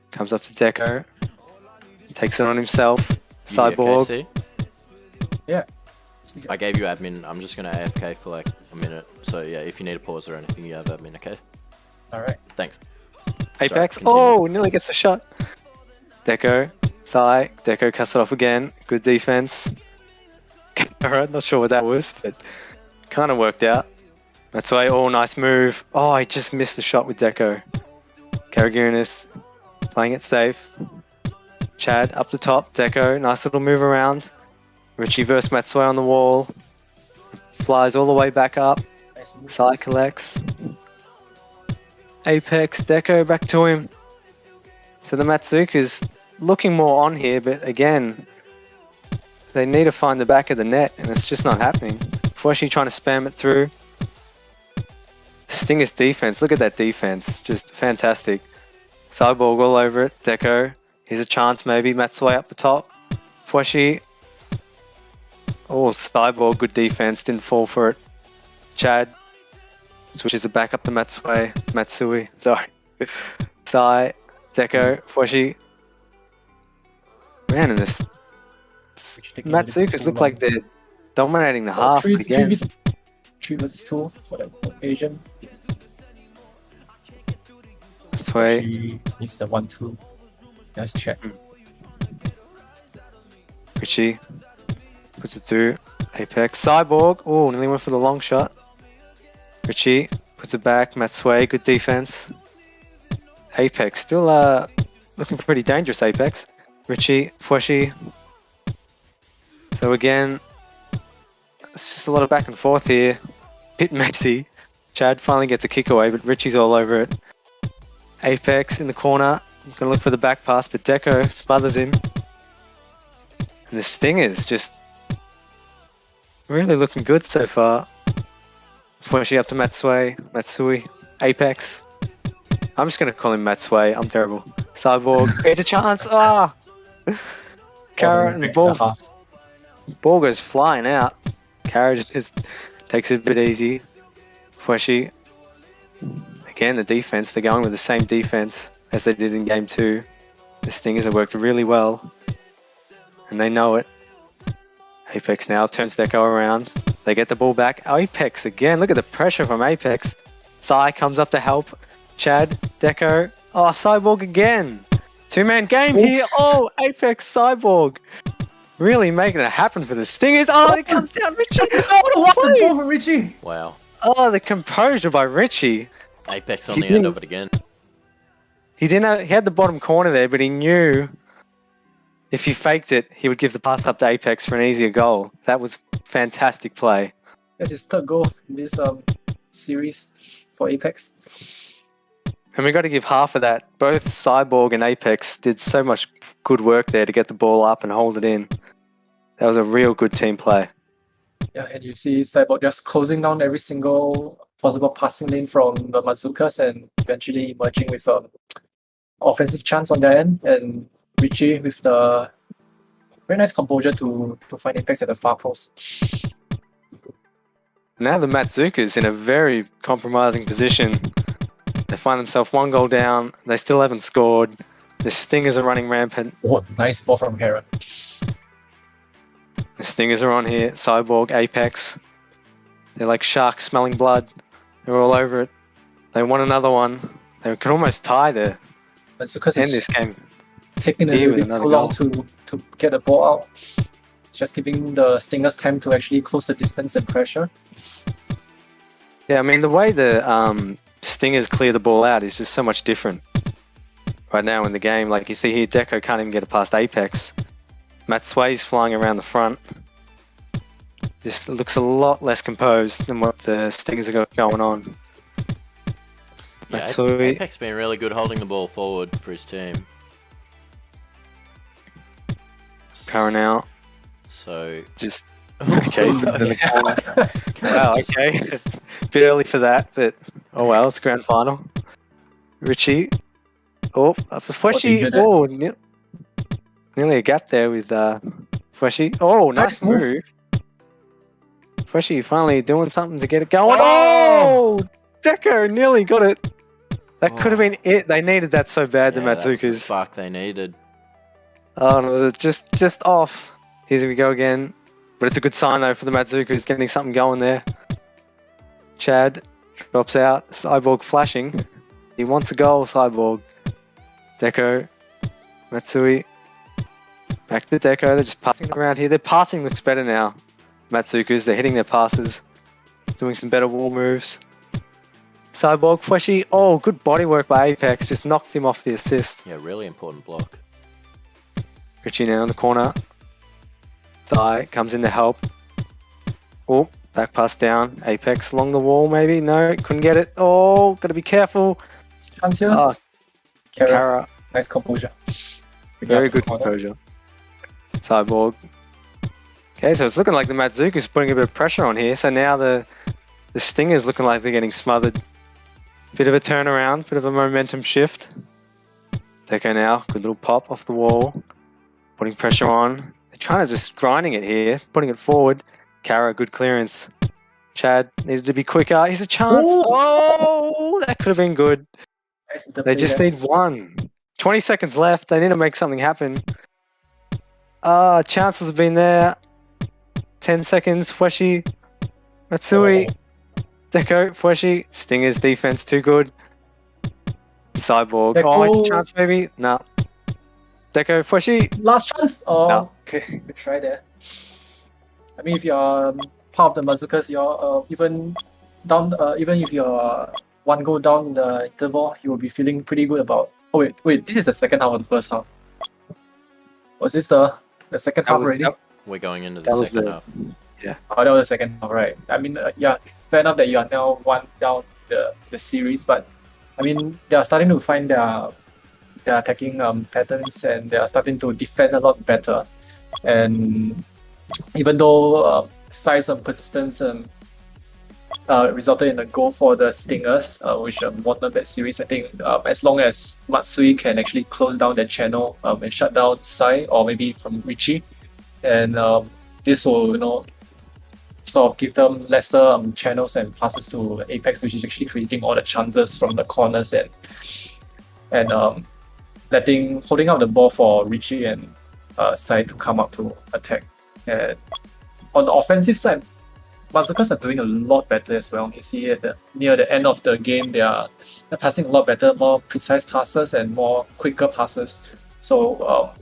Comes up to Deco. Takes it on himself. Cyborg. Okay, Yeah. I gave you admin. I'm just going to AFK for a minute. So yeah, if you need a pause or anything, you have admin, okay? Alright. Thanks. Apex. Sorry, Oh, nearly gets the shot. Deco. Sai. Deco cuts it off again. Good defense. Alright, not sure what that was, but kind of worked out. That's why. Oh, nice move. Oh, I just missed the shot with Deco. Karagunis playing it safe. Chad up the top. Deco. Nice little move around. Richie versus Matsui on the wall. Flies all the way back up. Nice move. Sai collects. Apex. Deco back to him. So the Matzookas looking more on here, but again, they need to find the back of the net, and it's just not happening. Fweshi trying to spam it through. Stinger's defense. Look at that defense. Just fantastic. Cyborg all over it. Deco. Here's a chance maybe. Matsui up the top. Fweshi. Oh, Cyborg. Good defense. Didn't fall for it. Chad. Switches it back up to Matsui. Sorry. Sai. Deco. Fweshi. Man, and this Matzookas look like they're Dominating the half again. 3 versus 2 for that occasion. This way. She needs the 1-2. Nice check. Richie puts it through. Apex. Cyborg. Oh, nearly went for the long shot. Richie puts it back. Matsui, good defense. Apex still looking pretty dangerous. Apex. Richie, Fueshi. So again, it's just a lot of back and forth here. Bit messy. Chad finally gets a kick away, but Richie's all over it. Apex in the corner. Gonna look for the back pass, but Deco smothers him. And the Stingers just really looking good so far. Fueshi up to Matsui. Apex. I'm just going to call him Matsui. I'm terrible. Cyborg. Here's a chance. Ah! Kara and the ball goes flying out. Kara just takes it a bit easy. Fueshi. Again, the defense. They're going with the same defense as they did in game 2. The Stingers have worked really well. And they know it. Apex now turns Deco around. They get the ball back. Apex again. Look at the pressure from Apex. Sai comes up to help. Chad, Deco. Oh, Cyborg again. 2-man game here. Oh, Apex, Cyborg. Really making it happen for the Stingers. Oh, it comes down. Richie. Oh, what the ball for Richie? Wow. Oh, the composure by Richie. Apex on the end of it again. He had the bottom corner there, but he knew if he faked it, he would give the pass up to Apex for an easier goal. That was fantastic play. That's his third goal in this series for Apex. And we got to give half of that. Both Cyborg and Apex did so much good work there to get the ball up and hold it in. That was a real good team play. Yeah, and you see Cyborg just closing down every single possible passing lane from the Matzookas and eventually emerging with an offensive chance on their end. And Richie with the very nice composure to find Apex at the far post. Now the Matzookas in a very compromising position. They find themselves 1 goal down. They still haven't scored. The Stingers are running rampant. Oh, nice ball from Heron. The Stingers are on here. Cyborg, Apex. They're like sharks smelling blood. They're all over it. They want another one. They could almost tie the end this game. Taking a little bit too long to get the ball out. It's just giving the Stingers time to actually close the distance and pressure. Yeah, I mean, the way the Stingers clear the ball out is just so much different right now in the game. Like you see here, Deco can't even get it past Apex. Matsui's flying around the front. Just looks a lot less composed than what the Stingers have got going on. Yeah, Matsui. Apex been really good holding the ball forward for his team. Kara now. So just okay. Wow, okay. Bit early for that, but oh well, it's grand final. Richie. Oh, up to Fueshi. Oh, nearly a gap there with Fueshi. Oh, nice move. Fueshi finally doing something to get it going. Oh! Deco nearly got it. That could have been it. They needed that so bad, the Matzookas. That's the spark they needed. Oh, no, it was just off. Here we go again. But it's a good sign, though, for the Matzookas getting something going there. Chad drops out. Cyborg flashing. He wants a goal, Cyborg. Deco. Matsui. Back to Deco. They're just passing around here. Their passing looks better now. Matzookas, they're hitting their passes. Doing some better wall moves. Cyborg, Fueshi. Oh, good body work by Apex. Just knocked him off the assist. Yeah, really important block. Richie now in the corner. Sai comes in to help. Oh, back pass down. Apex along the wall, maybe? No, couldn't get it. Oh, gotta be careful. Chance here. Oh, Kara. Nice composure. Very good composure. Cyborg. Okay, so it's looking like the Matzookas putting a bit of pressure on here. So now the Stingers looking like they're getting smothered. Bit of a turnaround, bit of a momentum shift. Deco now, good little pop off the wall. Putting pressure on. They're trying to just grinding it here, putting it forward. Kara, good clearance. Chad needed to be quicker. Here's a chance. Ooh. Oh, that could have been good. They just need one. 20 seconds left. They need to make something happen. Chances have been there. 10 seconds. Fweshi. Matsui. Deco. Fweshi. Stinger's defense too good. Cyborg. Deco. Oh, it's a chance maybe? No. Deco. Fweshi. Last chance? Oh, No. okay. Good try there. I mean, if you're part of the Matzookas, you're even down. Even if you're one goal down in the interval, you will be feeling pretty good about. Oh wait. This is the second half of the first half. Was this the second half already? We're going into the second half. Oh, that was the second half, right? I mean, yeah, fair enough that you are now one down the series, but I mean, they are starting to find their attacking patterns, and they are starting to defend a lot better. And even though size and persistence resulted in a goal for the Stingers, which won that series, I think as long as Matsui can actually close down that channel and shut down Sai, or maybe from Richie, and this will sort of give them lesser channels and passes to Apex, which is actually creating all the chances from the corners and holding out the ball for Richie and Sai to come up to attack. And on the offensive side, Matzookas are doing a lot better as well. You see near the end of the game, they're passing a lot better, more precise passes and more quicker passes. So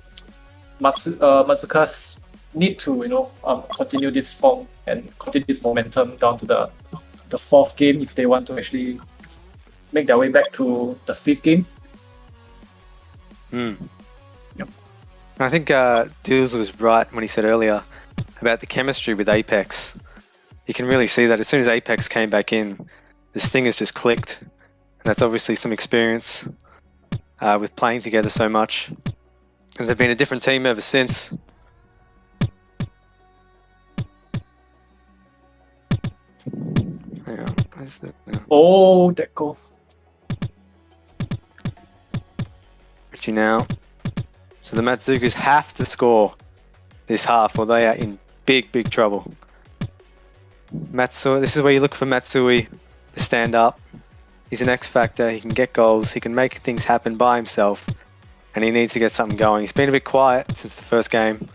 Matzookas need to continue this form and continue this momentum down to the fourth game if they want to actually make their way back to the fifth game. Yep. I think Deals was right when he said earlier about the chemistry with Apex. You can really see that as soon as Apex came back in, this thing has just clicked. And that's obviously some experience with playing together so much. And they've been a different team ever since. Hang on, where's that now? Oh, that goal. Richie now. So the Matzookas have to score this half or they are in big trouble. Matsui, this is where you look for Matsui to stand up. He's an X factor, he can get goals, he can make things happen by himself, and he needs to get something going. He's been a bit quiet since the first game.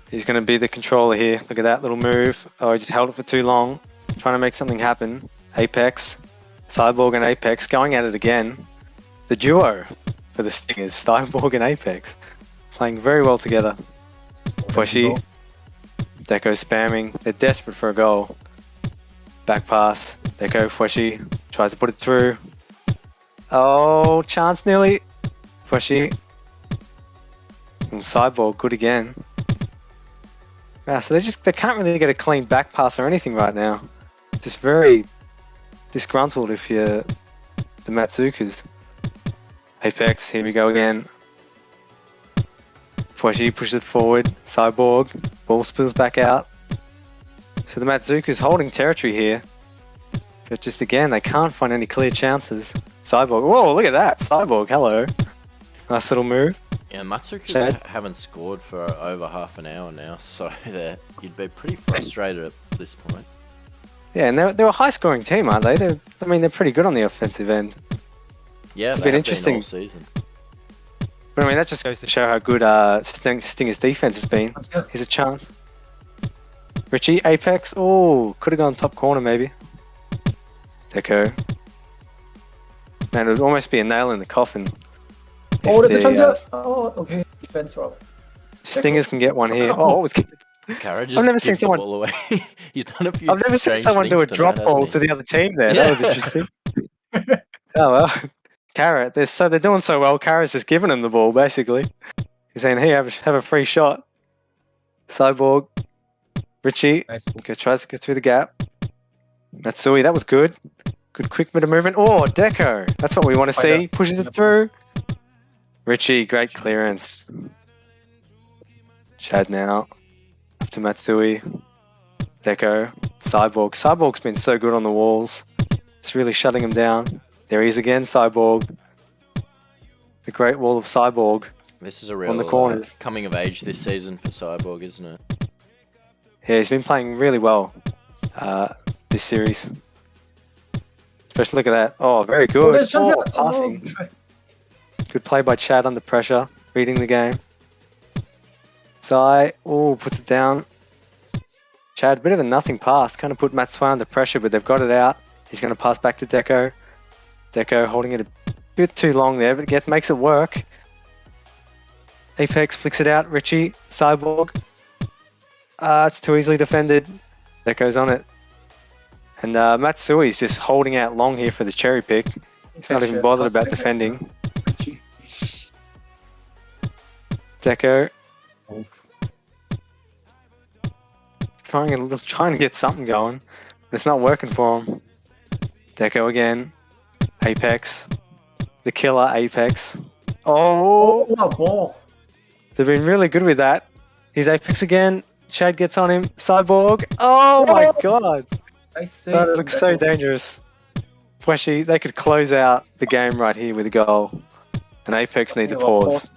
He's going to be the controller here. Look at that little move. Oh, he just held it for too long, trying to make something happen. Apex, Cyborg and Apex going at it again. The duo for the Stingers, Cyborg and Apex, playing very well together. Fweshi. Deco spamming. They're desperate for a goal. Back pass. Deco, Fweshi tries to put it through. Oh, chance nearly. Fweshi. Cyborg, good again. Yeah, so they can't really get a clean back pass or anything right now. Just very disgruntled if you're the Matzookas. Apex, here we go again. Fweshi pushes it forward. Cyborg. Ball spills back out. So the Matzookas holding territory here. But just again, they can't find any clear chances. Cyborg. Whoa, look at that. Cyborg, hello. Nice little move. Yeah, Matzookas haven't scored for over half an hour now, so you'd be pretty frustrated at this point. Yeah, and they're a high-scoring team, aren't they? They're pretty good on the offensive end. Yeah, it's been interesting all season. But I mean, that just goes to show how good Stinger's defense has been. Here's a chance. Richie, Apex. Oh, could have gone top corner maybe. Deco. Man, it would almost be a nail in the coffin. Oh, there's a chance here. Oh, okay. Defense, Rob. Stingers can get one here. Oh, it was kicked. I've never seen someone. Away. He's done a few. I've never seen someone do a drop ball to the other team there. Yeah. That was interesting. Oh well. Carrot, they're doing so well. Carrot's just giving him the ball basically. He's saying, "Hey, have a free shot." Cyborg, Richie, Nice. tries to get through the gap. Matsui, that was good. Good quick bit of movement. Oh, Deco, that's what we want to see. Pushes it through. Richie, great clearance. Chad now. Up to Matsui. Deco, Cyborg. Cyborg's been so good on the walls. It's really shutting him down. There he is again, Cyborg. The Great Wall of Cyborg. This is a real on the corners. Coming of age this season for Cyborg, isn't it? Yeah, he's been playing really well this series. Especially look at that. Oh, very good. Passing. Good play by Chad under pressure, reading the game. Sai, puts it down. Chad, bit of a nothing pass. Kind of put Matsui under pressure, but they've got it out. He's going to pass back to Deco. Deco holding it a bit too long there, but makes it work. Apex flicks it out. Richie, Cyborg. It's too easily defended. Deco's on it. And Matsui's just holding out long here for the cherry pick. He's not even bothered about defending. Deco. Trying to get something going. It's not working for him. Deco again. Apex. The killer Apex. Oh! ball. They've been really good with that. He's Apex again. Chad gets on him. Cyborg. Oh my god. Nice save. That looks so dangerous. Fweshy, they could close out the game right here with a goal. And Apex needs a pause.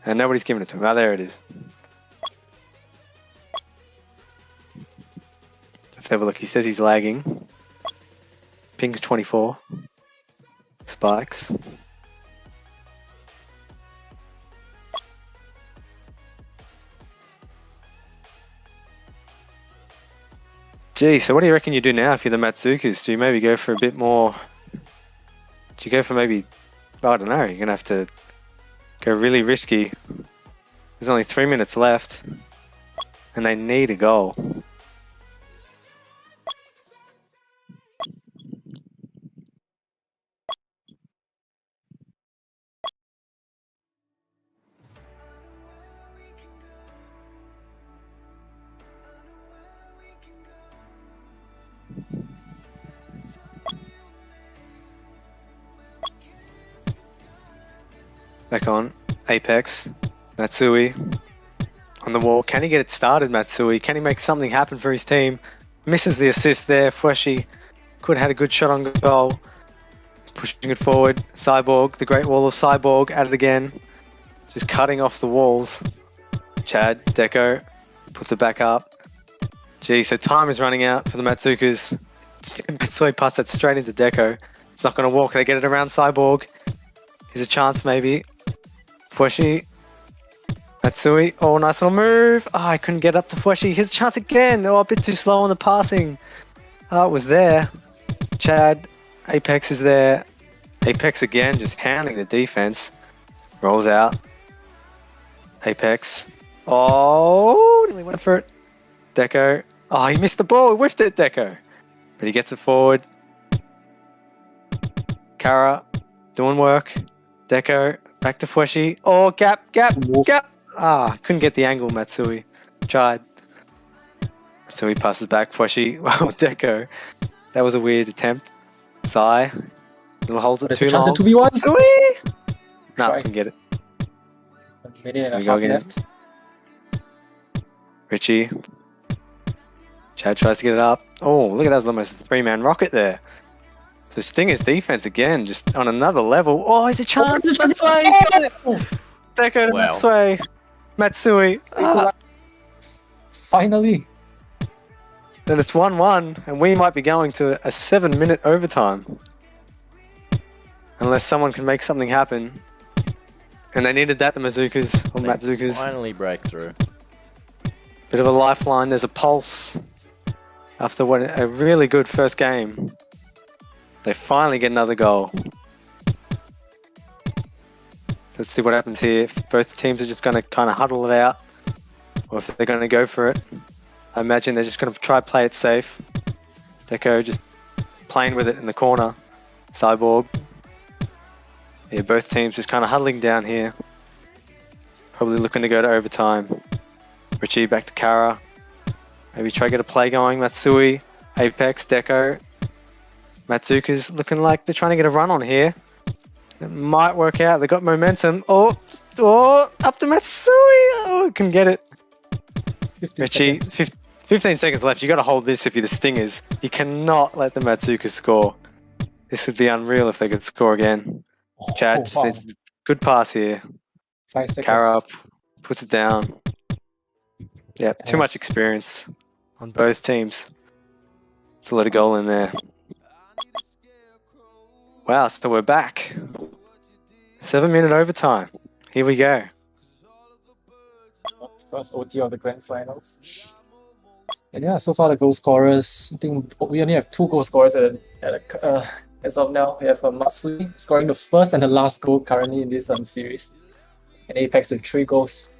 And nobody's giving it to him. Oh, there it is. Let's have a look. He says he's lagging. Ping's 24. Spikes. Gee, so what do you reckon you do now if you're the Matzookas? Do you maybe go for a bit more... Do you go for maybe... I don't know, you're going to have to go really risky. There's only 3 minutes left. And they need a goal. Back on. Apex. Matsui. On the wall. Can he get it started, Matsui? Can he make something happen for his team? Misses the assist there. Fweshy could have had a good shot on goal. Pushing it forward. Cyborg. The Great Wall of Cyborg. At it again. Just cutting off the walls. Chad. Deco. Puts it back up. Gee, so time is running out for the Matzookas. Matsui passed that straight into Deco. It's not going to walk. They get it around Cyborg. Here's a chance maybe. Fweshy. Matsui. Oh, nice little move. Oh, I couldn't get up to Fweshy. Here's a chance again. Oh, a bit too slow on the passing. Oh, it was there. Chad. Apex is there. Apex again, just hounding the defense. Rolls out. Apex. Oh, nearly went for it. Deco. Oh, he missed the ball. He whiffed it, Deco. But he gets it forward. Kara. Doing work. Deco. Back to Fweshy. Oh, gap. Ah, couldn't get the angle, Matsui. Tried. Matsui passes back. Fweshy. Wow, Deco. That was a weird attempt. Sai. It'll hold it too long. 2v1. Matsui! No, I can get it. 1 minute and a We go half again. left. Richie. Chad tries to get it up. Oh, look at that. Was almost a 3-man rocket there. So Stinger's defense again, just on another level. Oh, he's a chance. Matsui! Deco to Wow. Matsui. Matsui. Ah. Finally. Then it's 1-1, and we might be going to a 7-minute overtime. Unless someone can make something happen. And they needed that, the Matzookas, or Matzookas. Finally break through. Bit of a lifeline. There's a pulse. After what a really good first game. They finally get another goal. Let's see what happens here. If both teams are just going to kind of huddle it out. Or if they're going to go for it. I imagine they're just going to try play it safe. Deco just playing with it in the corner. Cyborg. Yeah, both teams just kind of huddling down here. Probably looking to go to overtime. Richie back to Kara. Maybe try to get a play going. Matsui. Apex. Deco. Matzookas looking like they're trying to get a run on here. It might work out. They got momentum. Oh, up to Matsui. Oh, couldn't get it. 15 Richie, seconds. 15 seconds left. You got to hold this if you're the Stingers. You cannot let the Matzookas score. This would be unreal if they could score again. Chad just wow. needs a good pass here. 5 seconds. Kara puts it down. Yeah, too much Yes. experience on both teams to let a goal in there. Wow, so we're back. 7-minute overtime. Here we go. first OT of the grand finals. And yeah, so far the goal scorers, I think we only have 2 goal scorers as of now. We have Matsui scoring the first and the last goal currently in this series, and Apex with 3 goals.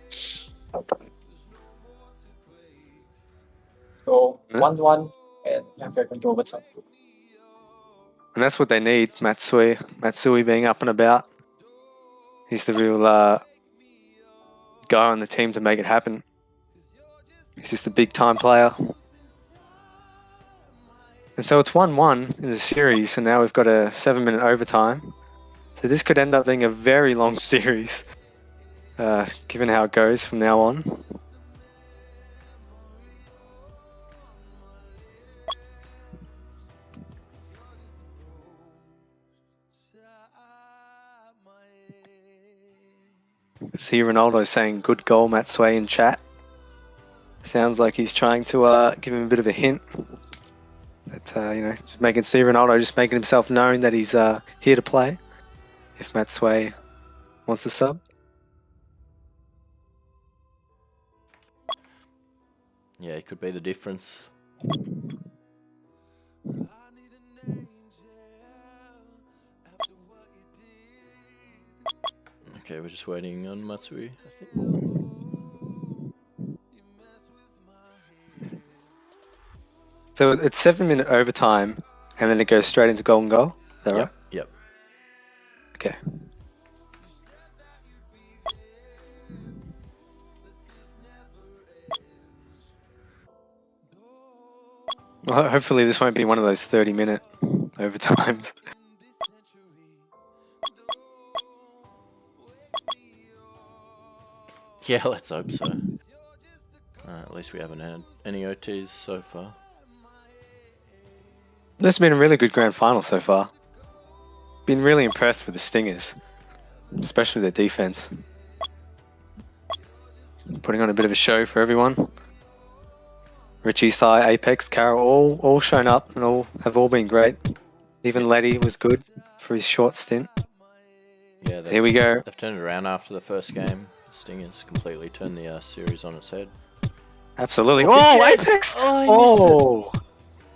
So 1-1, and we're going to overtime. And that's what they need, Matsui being up and about. He's the real guy on the team to make it happen. He's just a big-time player. And so it's 1-1 in the series, and now we've got a 7-minute overtime. So this could end up being a very long series, given how it goes from now on. See Ronaldo saying good goal, Matsui, in chat. Sounds like he's trying to give him a bit of a hint. But, just making Ronaldo just making himself known that he's here to play if Matsui wants a sub. Yeah, it could be the difference. Okay, we're just waiting on Matsui, I think. So it's 7-minute overtime, and then it goes straight into goal and goal. Is that right? Yep. Okay. Well, hopefully this won't be one of those 30-minute overtimes. Yeah, let's hope so. At least we haven't had any OTs so far. This has been a really good grand final so far. Been really impressed with the Stingers, especially their defense. Putting on a bit of a show for everyone. Richie, Sai, Apex, Carol, all shown up and have all been great. Even Letty was good for his short stint. Yeah, Here we go. They've turned it around after the first game. Stingers completely turned the series on its head. Absolutely. Oh, Apex! Oh,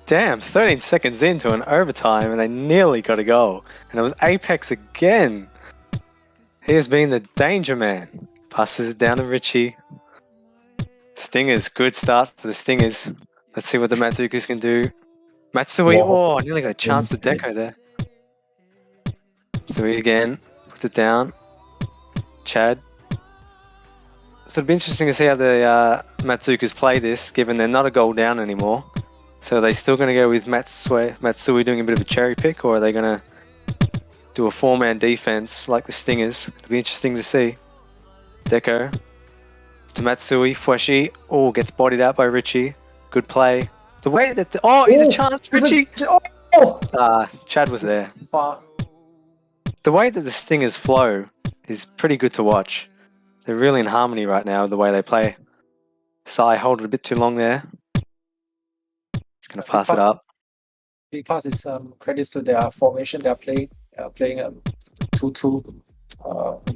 Damn, 13 seconds into an overtime and they nearly got a goal. And it was Apex again. He has been the danger man. Passes it down to Richie. Stingers, good start for the Stingers. Let's see what the Matzookas can do. Matsui, nearly got a chance to deco there. Matsui again, puts it down. Chad. So it'll be interesting to see how the Matzookas play this, given they're not a goal down anymore. So are they still going to go with Matsui doing a bit of a cherry pick, or are they going to do a 4-man defense like the Stingers? It'll be interesting to see. Deco to Matsui, Fueshi. Oh, gets bodied out by Richie. Good play. The way that he's a chance, Richie. Chad was there. The way that the Stingers flow is pretty good to watch. They're really in harmony right now, the way they play. Sai hold it a bit too long there. He's going to pass it up. Big part is credits to their formation they're playing. Playing a 2-2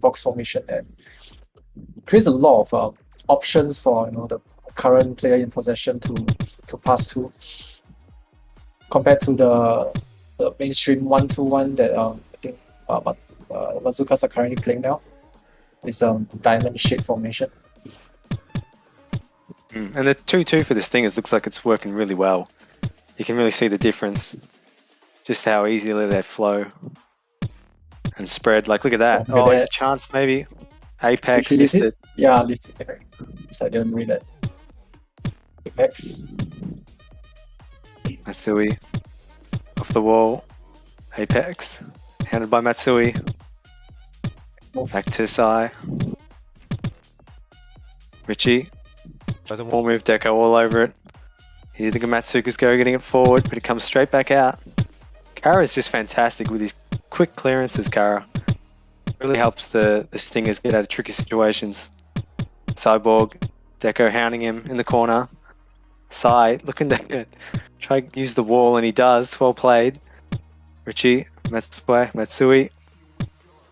box formation, and creates a lot of options for the current player in possession to pass to, compared to the mainstream 1-2-1 that I think Matzookas are currently playing now. It's diamond shape formation. And the 2-2 for the Stingers looks like it's working really well. You can really see the difference. Just how easily they flow and spread. Like, look at that. Oh, there's a chance maybe. Apex missed it. Yeah, missed it. So I didn't read it. Apex. Matsui. Off the wall. Apex. Handed by Matsui. Back to Sai. Richie. Does a wall move, Deco all over it. Here the Matzookas go getting it forward, but it comes straight back out. Kara is just fantastic with his quick clearances, Kara. Really helps the Stingers get out of tricky situations. Cyborg, Deco hounding him in the corner. Sai looking to try to use the wall, and he does. Well played. Richie, Matsui,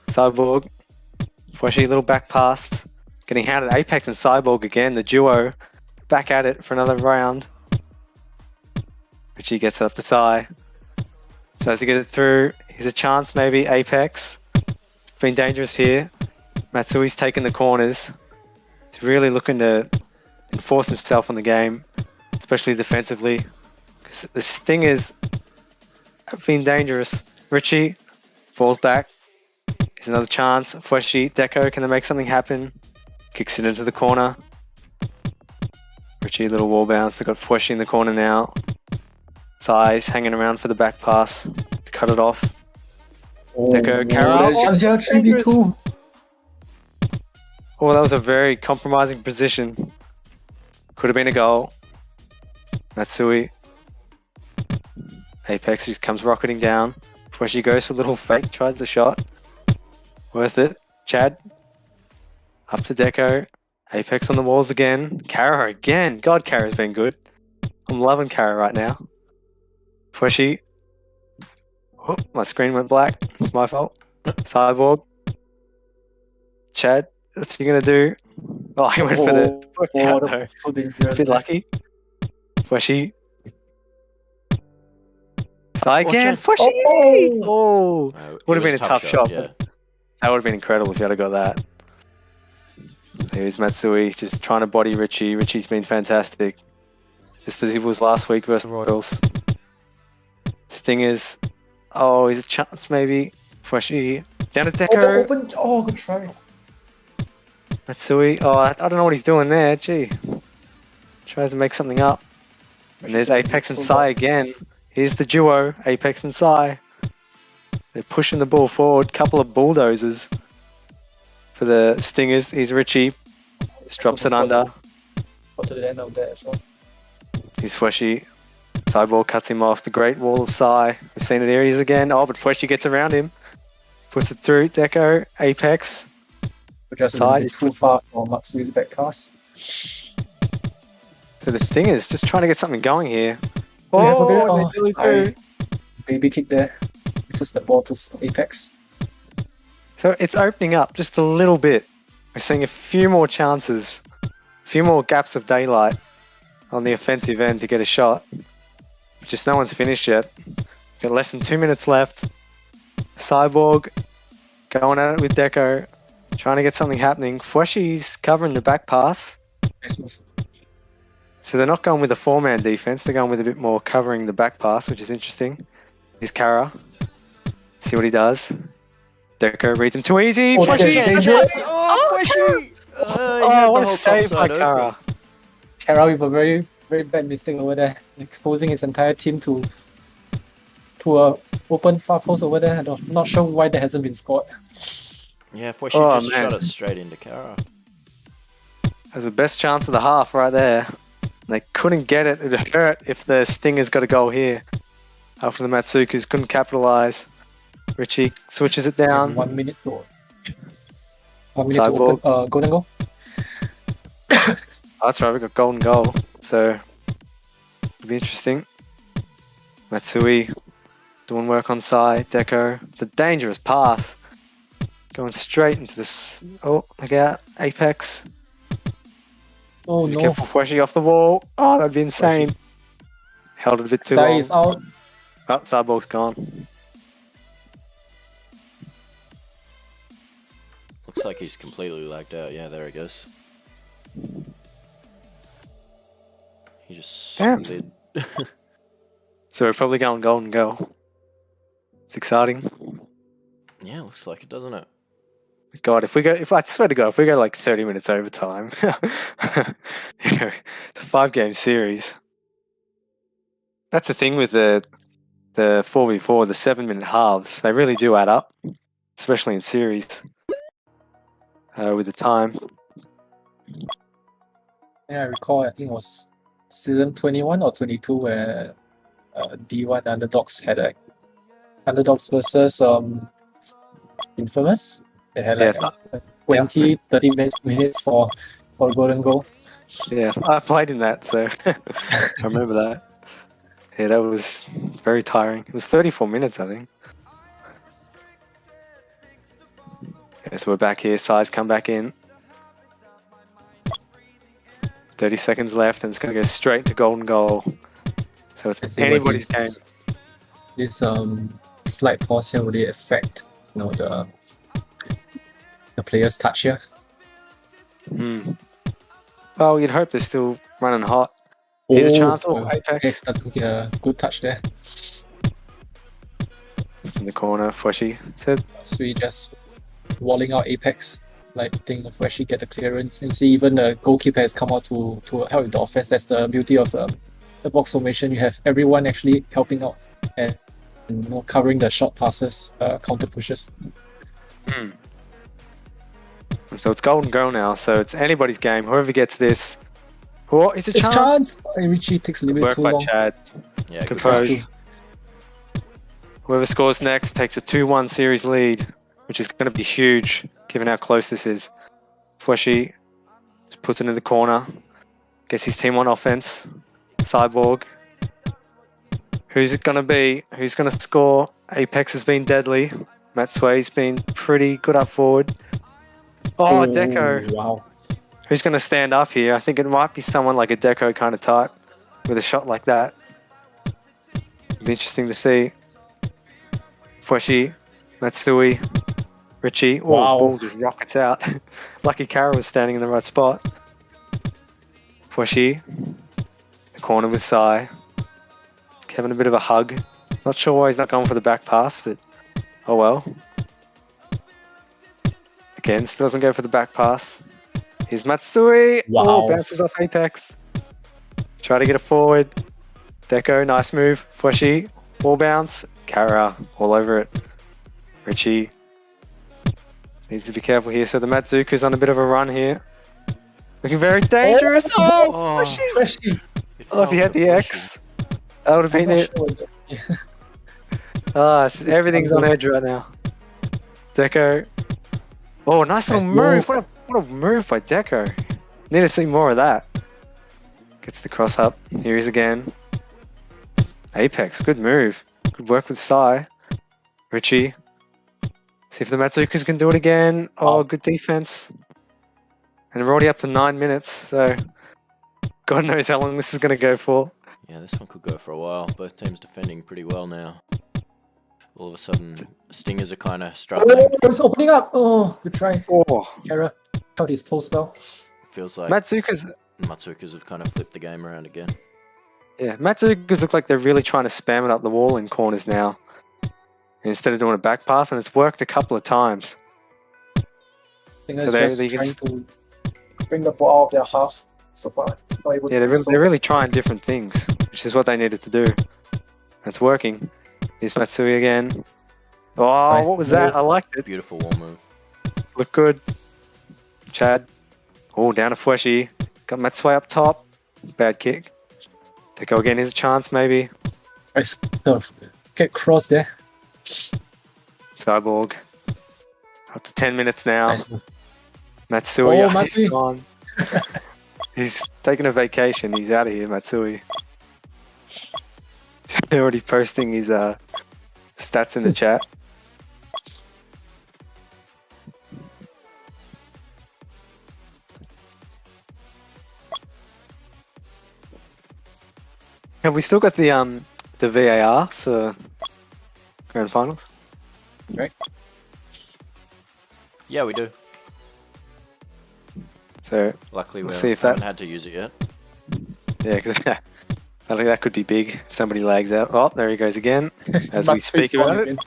Cyborg. Fueshi, little back pass. Getting hounded. Apex and Cyborg again. The duo back at it for another round. Richie gets it up to Psy. Tries to get it through. Here's a chance maybe. Apex. Been dangerous here. Matsui's taken the corners. He's really looking to enforce himself on the game, especially defensively. The Stingers have been dangerous. Richie falls back. Here's another chance. Fweshy, Deco, can they make something happen? Kicks it into the corner. Richie, little wall bounce. They've got Fweshy in the corner now. Size hanging around for the back pass to cut it off. Deco, Carol. Chance here, 3v2. Oh, that was a very compromising position. Could have been a goal. Matsui. Apex just comes rocketing down. Before she goes for a little fake, tries the shot. Worth it. Chad. Up to Deco. Apex on the walls again. Kara again. God, Kara's been good. I'm loving Kara right now. Fweshy. Oh, my screen went black. It's my fault. Cyborg. Chad. What's he gonna do? Oh, he went for the worked out though. So dangerous. A bit lucky. Fweshy. Psy again. Fweshy! Oh! Would have been a tough shot. Yeah. That would have been incredible if you had to got that. Here's Matsui just trying to body Richie. Richie's been fantastic. Just as he was last week versus Royals. Stingers. Oh, he's a chance maybe. Fweshy. Down to Deco. Open. Oh, good try. Matsui. Oh, I don't know what he's doing there. Gee. Tries to make something up. And there's Apex and Psy again. Here's the duo, Apex and Psy. They're pushing the ball forward. Couple of bulldozers for the Stingers. Here's Richie. Just drops it under. Got to the end of there as well. Here's Fweshy. Cyborg cuts him off. The Great Wall of Psy. We've seen it areas again. Oh, but Fweshy gets around him. Puts it through. Deco. Apex. We're just Side. too far for Matsui's back cast. So the Stingers just trying to get something going here. Yeah, Oh, they really sorry. do. Baby kick there. This is the ball to Apex. So it's opening up just a little bit. We're seeing a few more chances, a few more gaps of daylight on the offensive end to get a shot. Just no one's finished yet. Got less than 2 minutes left. Cyborg going at it with Deco, trying to get something happening. Fweshy's covering the back pass. Nice move. So they're not going with a four-man defense. They're going with a bit more covering the back pass, which is interesting. Here's Kara. See what he does. Deco reads him too easy. Oh, Fweshy! dangerous. Oh, Fweshy! Oh, what a save by Kara. Kara with a very, very bad mistake over there, exposing his entire team to a open far post over there. I'm not sure why that hasn't been scored. Yeah, Fweshy Oh, just man. shot it straight into Kara. That's the best chance of the half right there. They couldn't get it. It hurt if the Stingers got a goal here. After the Matzookas couldn't capitalise. Richie switches it down. 1 minute to Cyborg. open, golden goal. Oh, that's right, we got golden goal. So it'll be interesting. Matsui doing work on Psy. Deco. It's a dangerous pass. Going straight into this. Oh, look out. Apex. Oh Be no. careful, Fweshy off the wall. Oh, that'd be insane. Held it a bit too Sai long. is out. Oh, Cyborg's gone. Looks like he's completely lagged out. Yeah, there he goes. He just Damn. slid. So we're probably going golden goal. It's exciting. Yeah, looks like it, doesn't it? God, if I swear to God, if we go like 30 minutes overtime, you know, it's a 5-game series. That's the thing with the 4v4, the 7-minute halves. They really do add up, especially in series. With the time. Yeah, I recall. I think it was season 21 or 22 where D1 Underdogs had Underdogs versus Infamous. They had like Yeah. 20, 30 minutes for golden goal. Yeah, I played in that, so I remember that. Yeah, that was very tiring. It was 34 minutes, I think. Okay, so we're back here. Size come back in. 30 seconds left, and it's going to go straight to golden goal. So Let's it's see what anybody's game. This slight pause here will affect the player's touch here. Well, you'd hope they're still running hot. Here's a chance. Oh, Apex. Doesn't get a good touch there. It's in the corner, Fweshy. So we just walling out Apex. Like, think of Fweshy get the clearance. And see, even the goalkeeper has come out to help with the offense. That's the beauty of the box formation. You have everyone actually helping out and covering the short passes, counter pushes. So it's golden goal now. So it's anybody's game. Whoever gets this. Oh, it's a It's chance. Richie takes a little bit Work too by long. Chad. Yeah, good Composed. Whoever scores next takes a 2-1 series lead, which is going to be huge given how close this is. Fweshy just puts it in the corner. Gets his team on offense. Cyborg. Who's it going to be? Who's going to score? Apex has been deadly. Matzookas been pretty good up forward. Oh, Deco. Wow. Who's going to stand up here? I think it might be someone like a Deco kind of type with a shot like that. It'd be interesting to see. Fweshy, Matsui, Richie. Oh, Wow. ball just rockets out. Lucky Kara was standing in the right spot. Fweshy, the corner with Sai. Having a bit of a hug. Not sure why he's not going for the back pass, but oh well. Again, still doesn't go for the back pass. Here's Matsui. Wow. Oh, bounces off Apex. Try to get it forward. Deco, nice move. Fweshy, ball bounce. Kara, all over it. Richie needs to be careful here. So the Matzookas on a bit of a run here. Looking very dangerous. Oh, Fweshy. if he had the X, that would have been it. It's just, everything's on edge right now. Deco. Oh, nice little move. What a move by Deco. Need to see more of that. Gets the cross up. Here he is again. Apex, good move. Good work with Sai. Richie. See if the Matzookas can do it again. Oh, good defense. And we're already up to 9 minutes, so God knows how long this is going to go for. Yeah, this one could go for a while. Both teams defending pretty well now. All of a sudden, Stingers are kind of struggling. Oh, it's opening up. Oh, good try. Oh, Kara shot his post well. Feels like Matzookas have kind of flipped the game around again. Yeah, Matzookas look like they're really trying to spam it up the wall in corners now. Instead of doing a back pass, and it's worked a couple of times. I think So that's they just trying to bring the ball out of their half so far. Yeah, they're really trying different things, which is what they needed to do. And it's working. Here's Matsui again. Oh, Nice what was move. that? I liked it. Beautiful wall move. Looked good. Chad. Oh, down to Fweshy. Got Matsui up top. Bad kick. Deco again, here's a chance maybe. Nice. So, get cross there. Cyborg. Up to 10 minutes now. Nice move. Matsui, Oh, he's Matsui. gone. He's taking a vacation. He's out of here, Matsui. He's already posting his stats in the chat. Have we still got the VAR for grand finals? Right. Yeah, we do. So Luckily, we We'll see if haven't that- had to use it yet. yeah, because I think that could be big if somebody lags out. Oh, there he goes again. As we speak about it.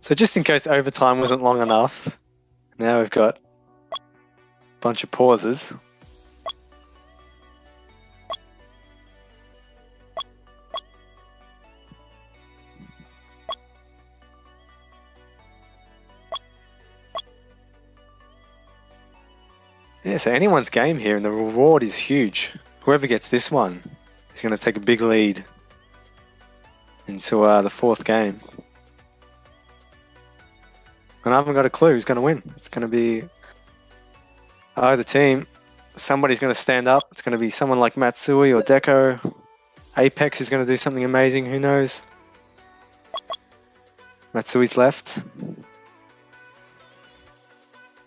So just in case overtime wasn't long enough, now we've got a bunch of pauses. Yeah, so anyone's game here, and the reward is huge. Whoever gets this one is going to take a big lead into the fourth game. And I haven't got a clue who's going to win. It's going to be either team. Somebody's going to stand up. It's going to be someone like Matsui or Deco. Apex is going to do something amazing. Who knows? Matsui's left.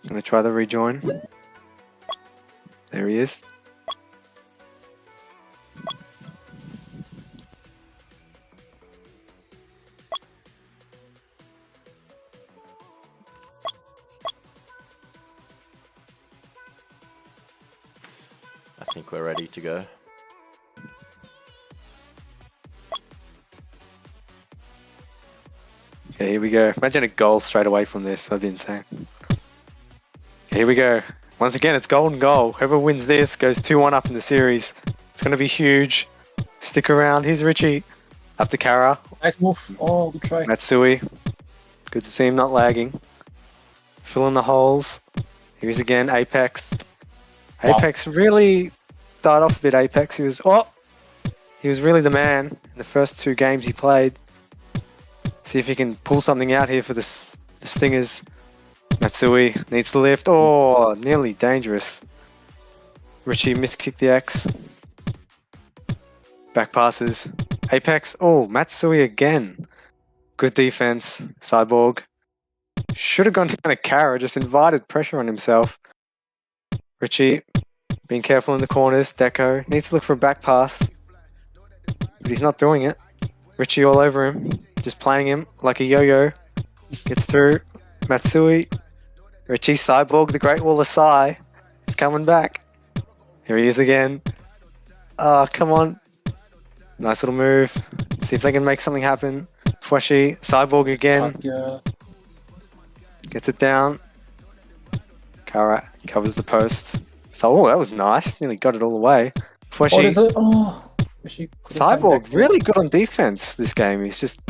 Gonna try the rejoin. There he is. I think we're ready to go. Okay, here we go. Imagine a goal straight away from this. That'd be insane. Okay, here we go. Once again, it's golden goal. Whoever wins this goes 2-1 up in the series. It's going to be huge. Stick around. Here's Richie. Up to Kara. Nice move. Oh, good try. Matsui. Good to see him not lagging. Fill in the holes. Here's again Apex. Wow. Apex really started off a bit. Apex. He was really the man in the first 2 games he played. See if he can pull something out here for the Stingers. Matsui needs to lift. Oh, nearly dangerous. Richie miskicked the X. Back passes. Apex. Oh, Matsui again. Good defense. Cyborg. Should have gone down to Kara. Just invited pressure on himself. Richie being careful in the corners. Deco needs to look for a back pass. But he's not doing it. Richie all over him. Just playing him like a yo-yo. Gets through. Matsui. Richie, Cyborg, the Great Wall of Psy. It's coming back. Here he is again. Oh, come on. Nice little move. See if they can make something happen. Fweshy, Cyborg again. Yeah. Gets it down. Kara covers the post. So, oh, that was nice. Nearly got it all the way. Fweshy. What is it? Oh. She couldn't find Cyborg back. really good on defense this game. He's just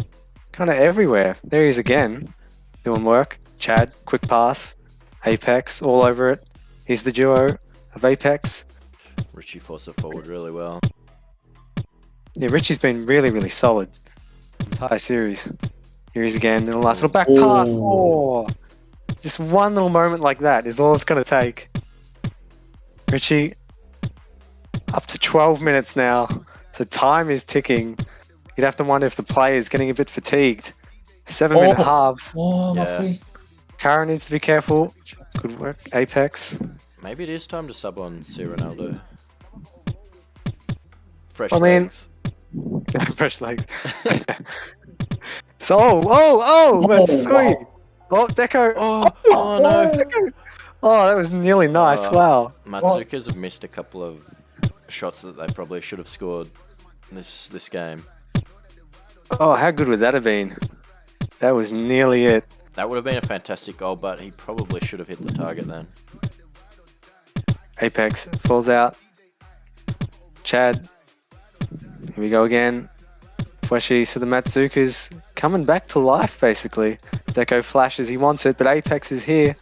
kind of everywhere. There he is again, doing work. Chad, quick pass. Apex, all over it. He's the duo of Apex. Richie forced it forward really well. Yeah, Richie's been really, really solid entire series. Here he is again, little last little back pass. Oh, just one little moment like that is all it's going to take. Richie, up to 12 minutes now. So time is ticking. You'd have to wonder if the player is getting a bit fatigued. 7-minute halves. Oh, Yeah. Matsui. Kara needs to be careful. Good work, Apex. Maybe it is time to sub on C. Ronaldo. Fresh I mean- legs. Fresh legs. So, that's sweet. Oh, Deco. Oh no! Deco. Oh, that was nearly nice. Wow. Matzookas have missed a couple of shots that they probably should have scored this game. Oh, how good would that have been? That was nearly it. That would have been a fantastic goal, but he probably should have hit the target then. Apex falls out. Chad. Here we go again. Fweshy, so the Matzookas coming back to life, basically. Deco flashes, he wants it, but Apex is here.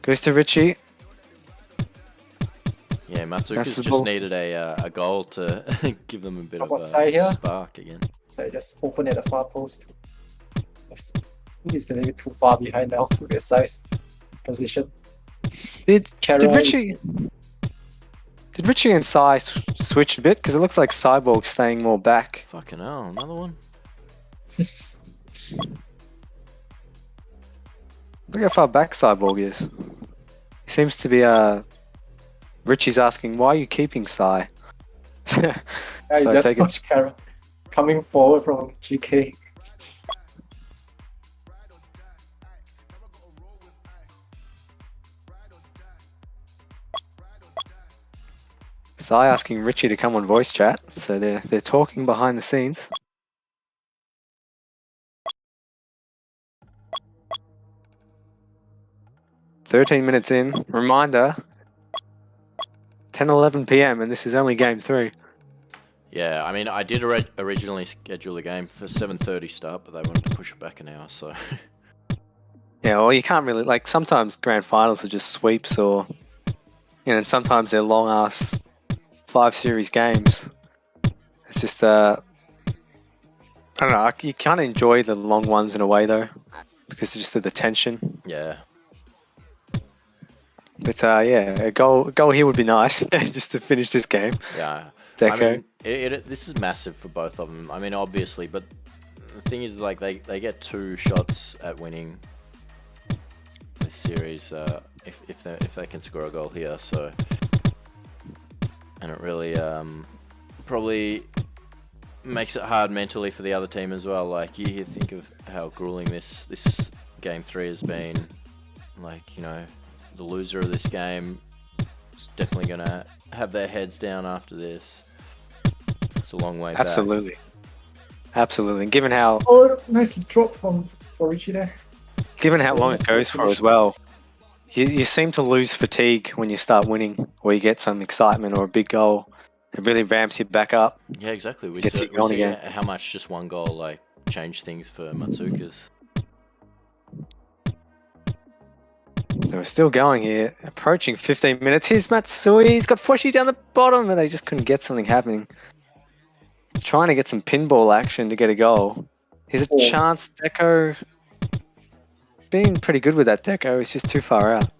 Goes to Richie. Yeah, That's Matzookas the just ball. needed a goal to give them a bit of What's say here? a spark again. So I just open at the far post. He's a little bit too far behind now with his size position. Did Kara Richie and Sai switch a bit? Because it looks like Cyborg's staying more back. Fucking hell, another one? Look how far back Cyborg is. He seems to be Richie's asking, why are you keeping Sai? Yeah, you So just take it- watch Kara coming forward from GK. Sai asking Richie to come on voice chat, so they're talking behind the scenes. "13 minutes in. Reminder, 10:11 p.m. and this is only game 3. Yeah, I mean, I did originally schedule the game for 7:30 start, but they wanted to push it back an hour, so... Yeah, well, you can't really, like, sometimes grand finals are just sweeps or, and sometimes they're long ass 5 series games. It's just, I don't know, you can't enjoy the long ones in a way though, because just of the tension. Yeah. But yeah, a goal here would be nice, just to finish this game. Yeah. Deco. I mean, this is massive for both of them. I mean, obviously, but the thing is, like, they get 2 shots at winning this series if they can score a goal here. So, and it really probably makes it hard mentally for the other team as well. Like you think of how grueling this game 3 has been. Like, you know, the loser of this game is definitely gonna have their heads down after this. It's a long way back. Absolutely. Absolutely. And given how Nice drop for Richie there. given how long it goes for as well, you seem to lose fatigue when you start winning or you get some excitement or a big goal. It really ramps you back up. Yeah, exactly. We Gets see, you going again. how much just one goal like changed things for Matzookas. So we're still going here, approaching 15 minutes. Here's Matsui, he's got Fushi down the bottom, and they just couldn't get something happening. He's trying to get some pinball action to get a goal. Here's a chance. Deco being pretty good with that Deco. It's just too far out.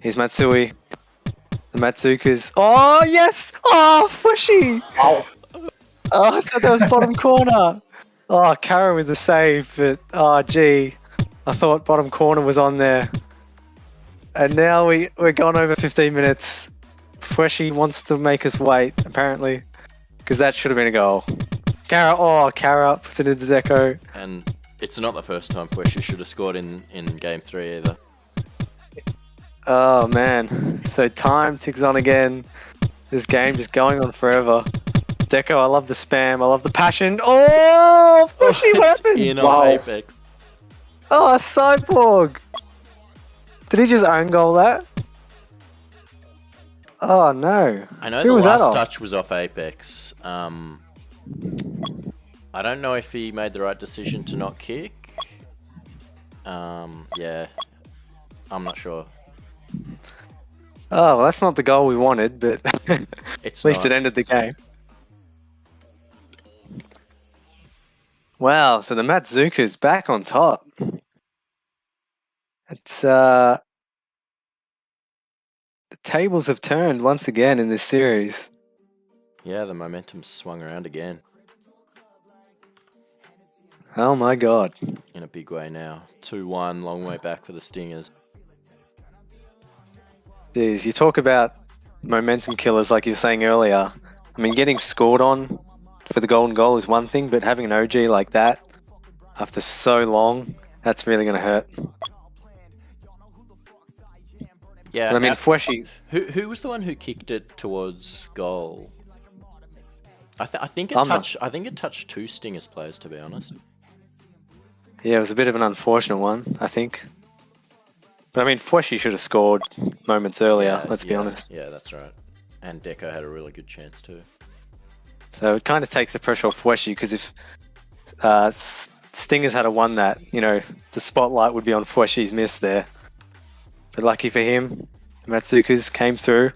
Here's Matsui. The Matzookas. Oh, yes! Oh, Fushi! Wow. Oh, I thought that was bottom corner. Oh, Kara with the save, but oh, gee. I thought bottom corner was on there. And now we're gone over 15 minutes. Fushi wants to make us wait, apparently. Because that should have been a goal. Kara puts it into Deco. And it's not the first time Fushi should have scored in game 3 either. Oh, man. So time ticks on again. This game just going on forever. Deco, I love the spam. I love the passion. Oh, Fushi, what happened? In Wow. on Apex. Oh, Cyborg. Did he just own goal that? Oh, no. I know Who the was that last off? touch was off Apex. I don't know if he made the right decision to not kick. Yeah, I'm not sure. Oh, well, that's not the goal we wanted, but It's at least not. it ended the game. Wow, so the Matzookas back on top. It's the tables have turned once again in this series. Yeah, the momentum's swung around again Oh my god. in a big way now. 2-1, long way back for the Stingers. Jeez, you talk about momentum killers like you were saying earlier. I mean, getting scored on for the golden goal is one thing, but having an OG like that after so long, that's really going to hurt. Yeah, And I mean, Fushi, who was the one who kicked it towards goal? I think it I'm not- touched. I think it touched 2 Stingers players, to be honest. yeah, it was a bit of an unfortunate one, I think. But I mean, Fushi should have scored moments earlier, let's be honest. Yeah, that's right. And Deco had a really good chance too. So it kind of takes the pressure off Fushi, because if Stingers had won that, you know, the spotlight would be on Fushi's miss there. But lucky for him, the Matzookas came through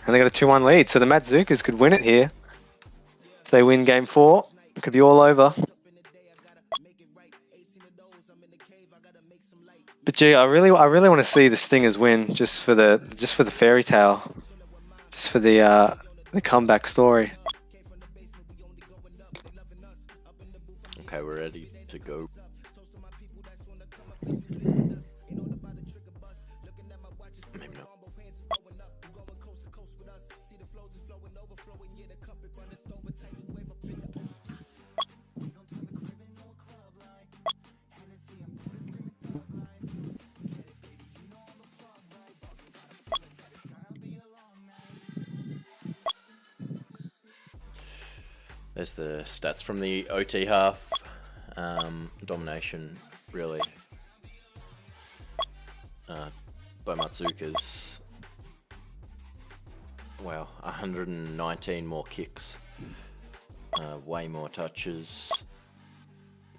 and they got a 2-1 lead. So the Matzookas could win it here. If they win game 4, it could be all over. But gee, I really want to see the Stingers win just for the fairy tale, just for the comeback story. Okay, we're ready to go. Maybe not. There's the stats from the OT half. Domination, really, by Matzookas. Wow, 119 more kicks, way more touches,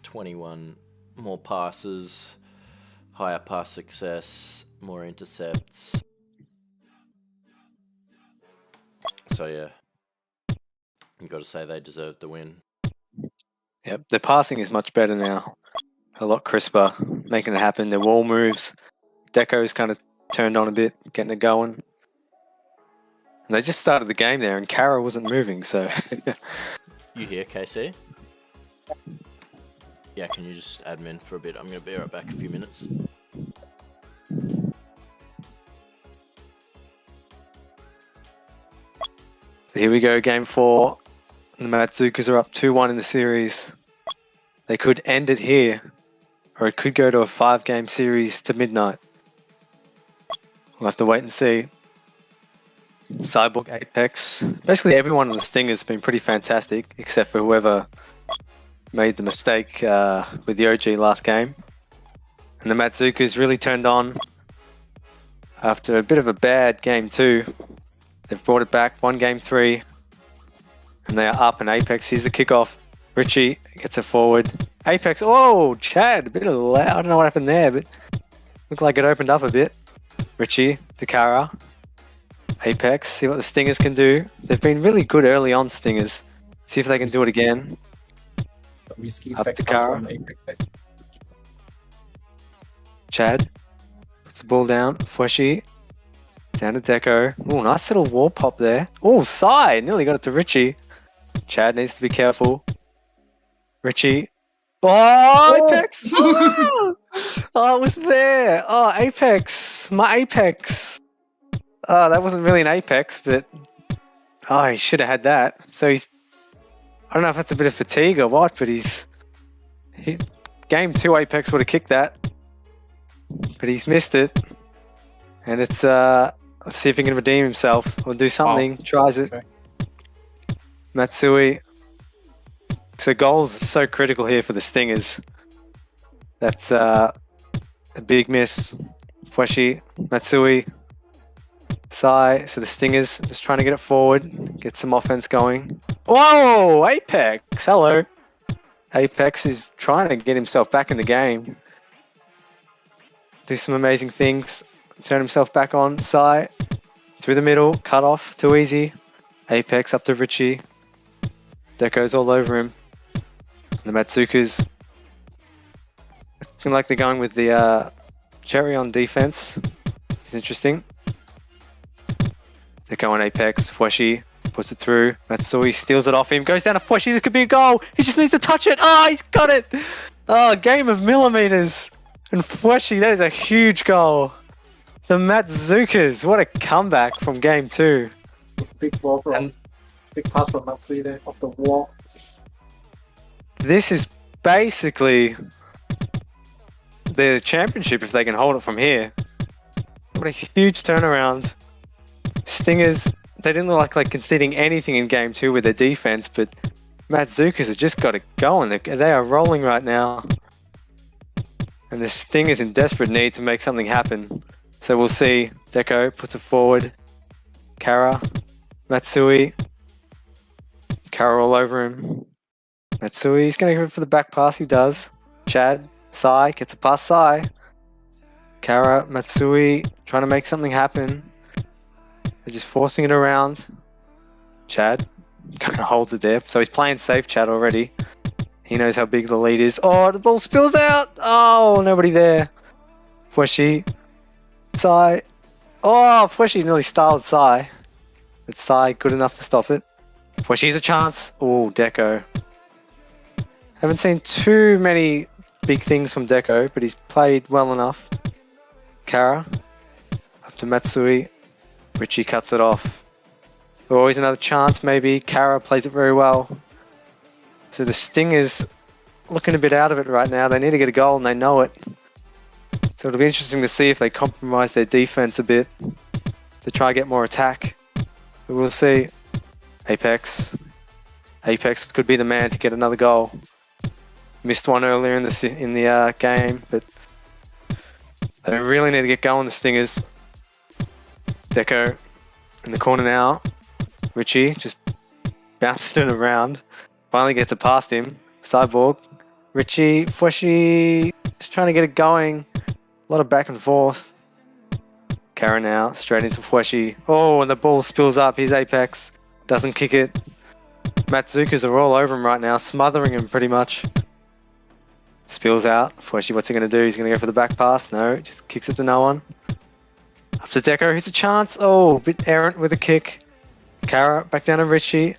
21 more passes, higher pass success, more intercepts. So yeah, you got to say they deserved the win. Yep, their passing is much better now. A lot crisper, making it happen. Their wall moves. Deco's kind of turned on a bit, getting it going. And they just started the game there, and Kara wasn't moving, so... You here, KC? Yeah, can you just admin for a bit? I'm going to be right back a few minutes. So here we go, game 4. The Matzookas are up 2-1 in the series. They could end it here, or it could go to a 5-game series to midnight. We'll have to wait and see. Cyborg, Apex. Basically everyone in the Stingers has been pretty fantastic, except for whoever made the mistake with the OG last game. And the Matzookas really turned on after a bit of a bad game 2. They've brought it back, won game 3. And they are up in Apex. Here's the kickoff. Richie gets it forward. Apex, oh, Chad, a bit of loud. I don't know what happened there, but looked like it opened up a bit. Richie, Dakara, Apex, see what the Stingers can do. They've been really good early on, Stingers. See if they can do it again. Risky Up back to pass Kara. from Apex. Chad puts the ball down. Fweshy down to Deco. Oh, nice little wall pop there. Oh, side. Nearly got it to Richie. Chad needs to be careful. Richie. Oh, Apex. Oh, it was there. Oh, Apex. My Apex. Oh, that wasn't really an Apex, but oh, he should have had that. So he's, I don't know if that's a bit of fatigue or what, but game 2 Apex would have kicked that. But he's missed it. And it's, let's see if he can redeem himself or do something. Tries it. Okay. Matsui. So goals are so critical here for the Stingers. That's a big miss. Fweshi, Matsui, Sai. So the Stingers just trying to get it forward, get some offense going. Whoa, Apex, hello. Apex is trying to get himself back in the game. Do some amazing things. Turn himself back on. Sai, through the middle, cut off, too easy. Apex up to Richie. Deco's all over him. The Matzookas looking like they're going with the cherry on defense, which is interesting. Deco on Apex. Fweshi puts it through. Matsui steals it off him. Goes down to Fweshi. This could be a goal. He just needs to touch it. Oh, he's got it. Oh, game of millimeters. And Fweshi, that is a huge goal. The Matzookas, what a comeback from game 2. Big ball from And- big pass from Matsui there off the wall. This is basically the championship if they can hold it from here. What a huge turnaround. Stingers, they didn't look like conceding anything in game 2 with their defense, but Matzookas have just got it going. They are rolling right now. And the Stingers in desperate need to make something happen. So we'll see. Deco puts it forward. Kara, Matsui. Kara all over him. Matsui, he's going to go for the back pass. He does. Chad, Sai, gets a pass Sai. Kara, Matsui, trying to make something happen. They're just forcing it around. Chad kind of holds it there. So he's playing safe, Chad, already. He knows how big the lead is. Oh, the ball spills out. Oh, nobody there. Fweshi, Sai. Oh, Fweshi nearly styled Sai. But Sai good enough to stop it. Fweshi's a chance. Oh, Deco. Haven't seen too many big things from Deco, but he's played well enough. Kara, up to Matsui. Richie cuts it off. Always another chance, maybe. Kara plays it very well. So the Stingers looking a bit out of it right now. They need to get a goal and they know it. So it'll be interesting to see if they compromise their defense a bit to try and get more attack. But we'll see. Apex. Apex could be the man to get another goal. Missed one earlier in the game, but they really need to get going, the Stingers. Deco in the corner now. Richie just bouncing it around. Finally gets it past him. Cyborg. Richie, Fweshi, just trying to get it going. A lot of back and forth. Kara now, straight into Fweshi. Oh, and the ball spills up. He's Apex. Doesn't kick it. Matzookas are all over him right now, smothering him pretty much. Spills out. Fweshi, what's he going to do? He's going to go for the back pass. No, just kicks it to no one. Up to Deco. Here's a chance. Oh, a bit errant with a kick. Kara back down to Richie.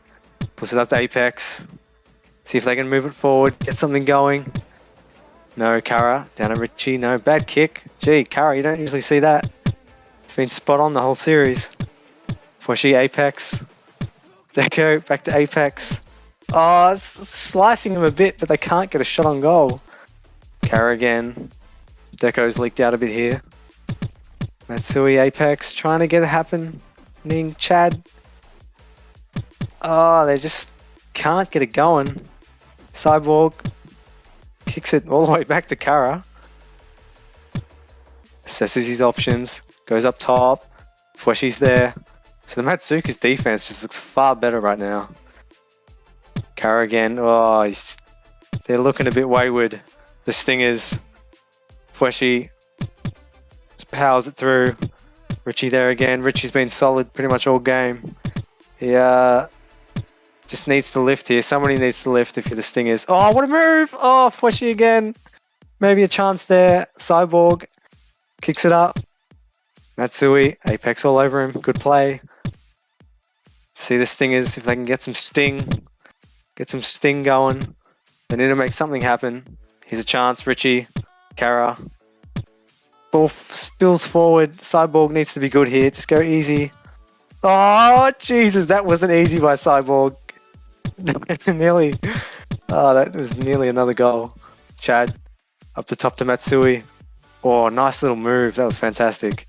Puts it up to Apex. See if they can move it forward. Get something going. No, Kara. Down to Richie. No, bad kick. Gee, Kara, you don't usually see that. It's been spot on the whole series. Fweshi, Apex. Deco back to Apex. Oh, it's slicing him a bit, but they can't get a shot on goal. Kara again. Deco's leaked out a bit here. Matsui, Apex, trying to get it happening. Chad. Oh, they just can't get it going. Cyborg kicks it all the way back to Kara. Assesses his options. Goes up top. Fweshi's there. So the Matzookas defense just looks far better right now. Kara again. Oh, they're looking a bit wayward. The Stingers. Fweshi just powers it through. Richie there again. Richie's been solid pretty much all game. He just needs to lift here. Somebody needs to lift if you're the Stingers. Oh, what a move! Oh, Fweshi again. Maybe a chance there. Cyborg kicks it up. Matsui, Apex all over him. Good play. See the Stingers if they can get some sting. Get some sting going. They need to make something happen. Here's a chance. Richie, Kara. Ball spills forward. Cyborg needs to be good here. Just go easy. Oh, Jesus. That wasn't easy by Cyborg. Nearly. Oh, that was nearly another goal. Chad, up the top to Matsui. Oh, nice little move. That was fantastic.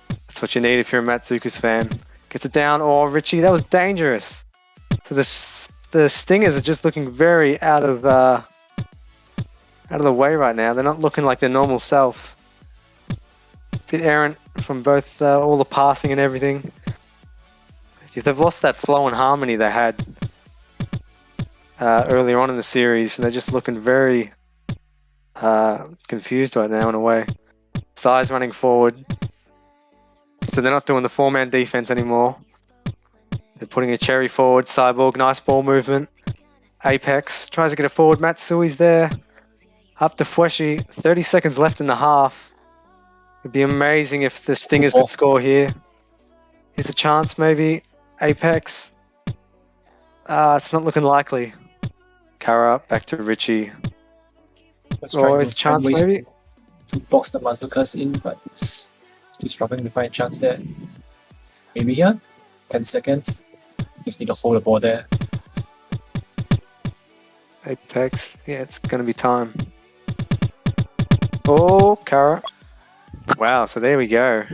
That's what you need if you're a Matzookas fan. Gets it down. Oh, Richie, that was dangerous. So the Stingers are just looking very out of the way right now. They're not looking like their normal self. Bit errant from both all the passing and everything. They've lost that flow and harmony they had earlier on in the series, and they're just looking very confused right now in a way. Size running forward. So they're not doing the four-man defense anymore. They're putting a cherry forward. Cyborg, nice ball movement. Apex tries to get it forward. Matsui's there. Up to Fweshi. 30 seconds left in the half. It'd be amazing if the Stingers could score here. Here's a chance maybe. Apex. It's not looking likely. Kara back to Richie. Oh, it's a chance maybe. To box the Matzookas in, but still struggling to find a chance there. Maybe here. 10 seconds. Just need to hold the ball there. Apex. Yeah, it's going to be time. Oh, Kara. Wow, so there we go.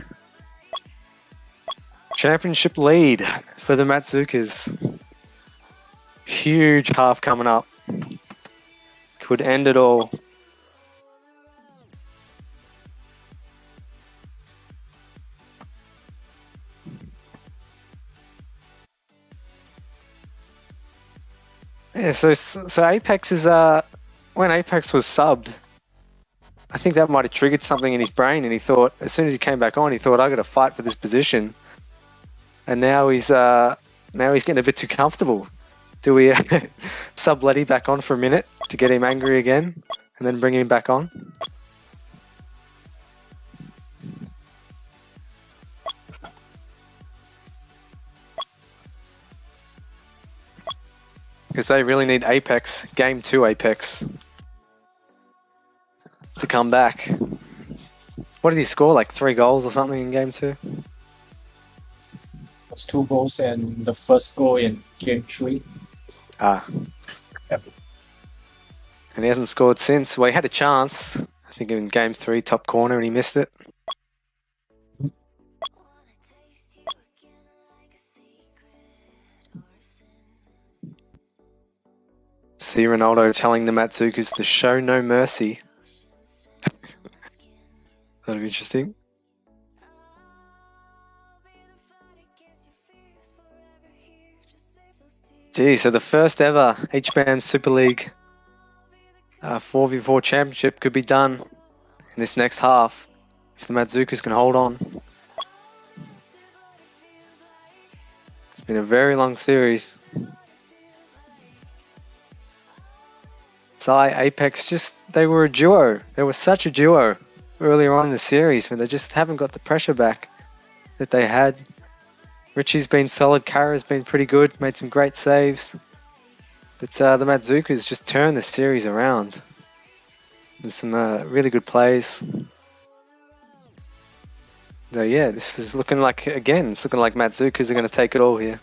Championship lead for the Matzookas. Huge half coming up. Could end it all. Yeah, so Apex is when Apex was subbed, I think that might have triggered something in his brain, and he thought as soon as he came back on, he thought I got to fight for this position, and now he's getting a bit too comfortable. Do we sub Letty back on for a minute to get him angry again, and then bring him back on? Because they really need Apex, Game 2 Apex, to come back. What did he score, like 3 goals or something in Game 2? That's 2 goals and the first goal in Game 3. Ah. Yep. And he hasn't scored since. Well, he had a chance, I think in Game 3, top corner, and he missed it. See Ronaldo telling the Matzookas to show no mercy. That'll be interesting. Gee, so the first ever HBANZ Super League 4v4 championship could be done in this next half if the Matzookas can hold on. It's been a very long series. Apex, they were a duo. They were such a duo earlier on in the series, but they just haven't got the pressure back that they had. Richie's been solid. Kara's been pretty good, made some great saves. But the Matzookas just turned the series around. There's some really good plays. So yeah, this is looking like, again, it's looking like Matzookas are going to take it all here.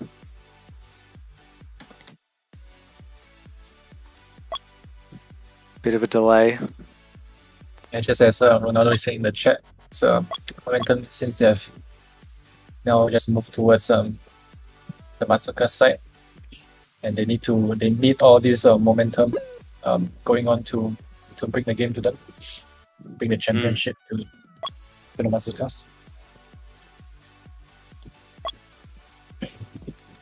Bit of a delay. And just as Ronaldo is saying in the chat, so momentum since they have now just moved towards the Matzookas side, and they need all this momentum going on to bring the game to them, bring the championship to the Matzookas.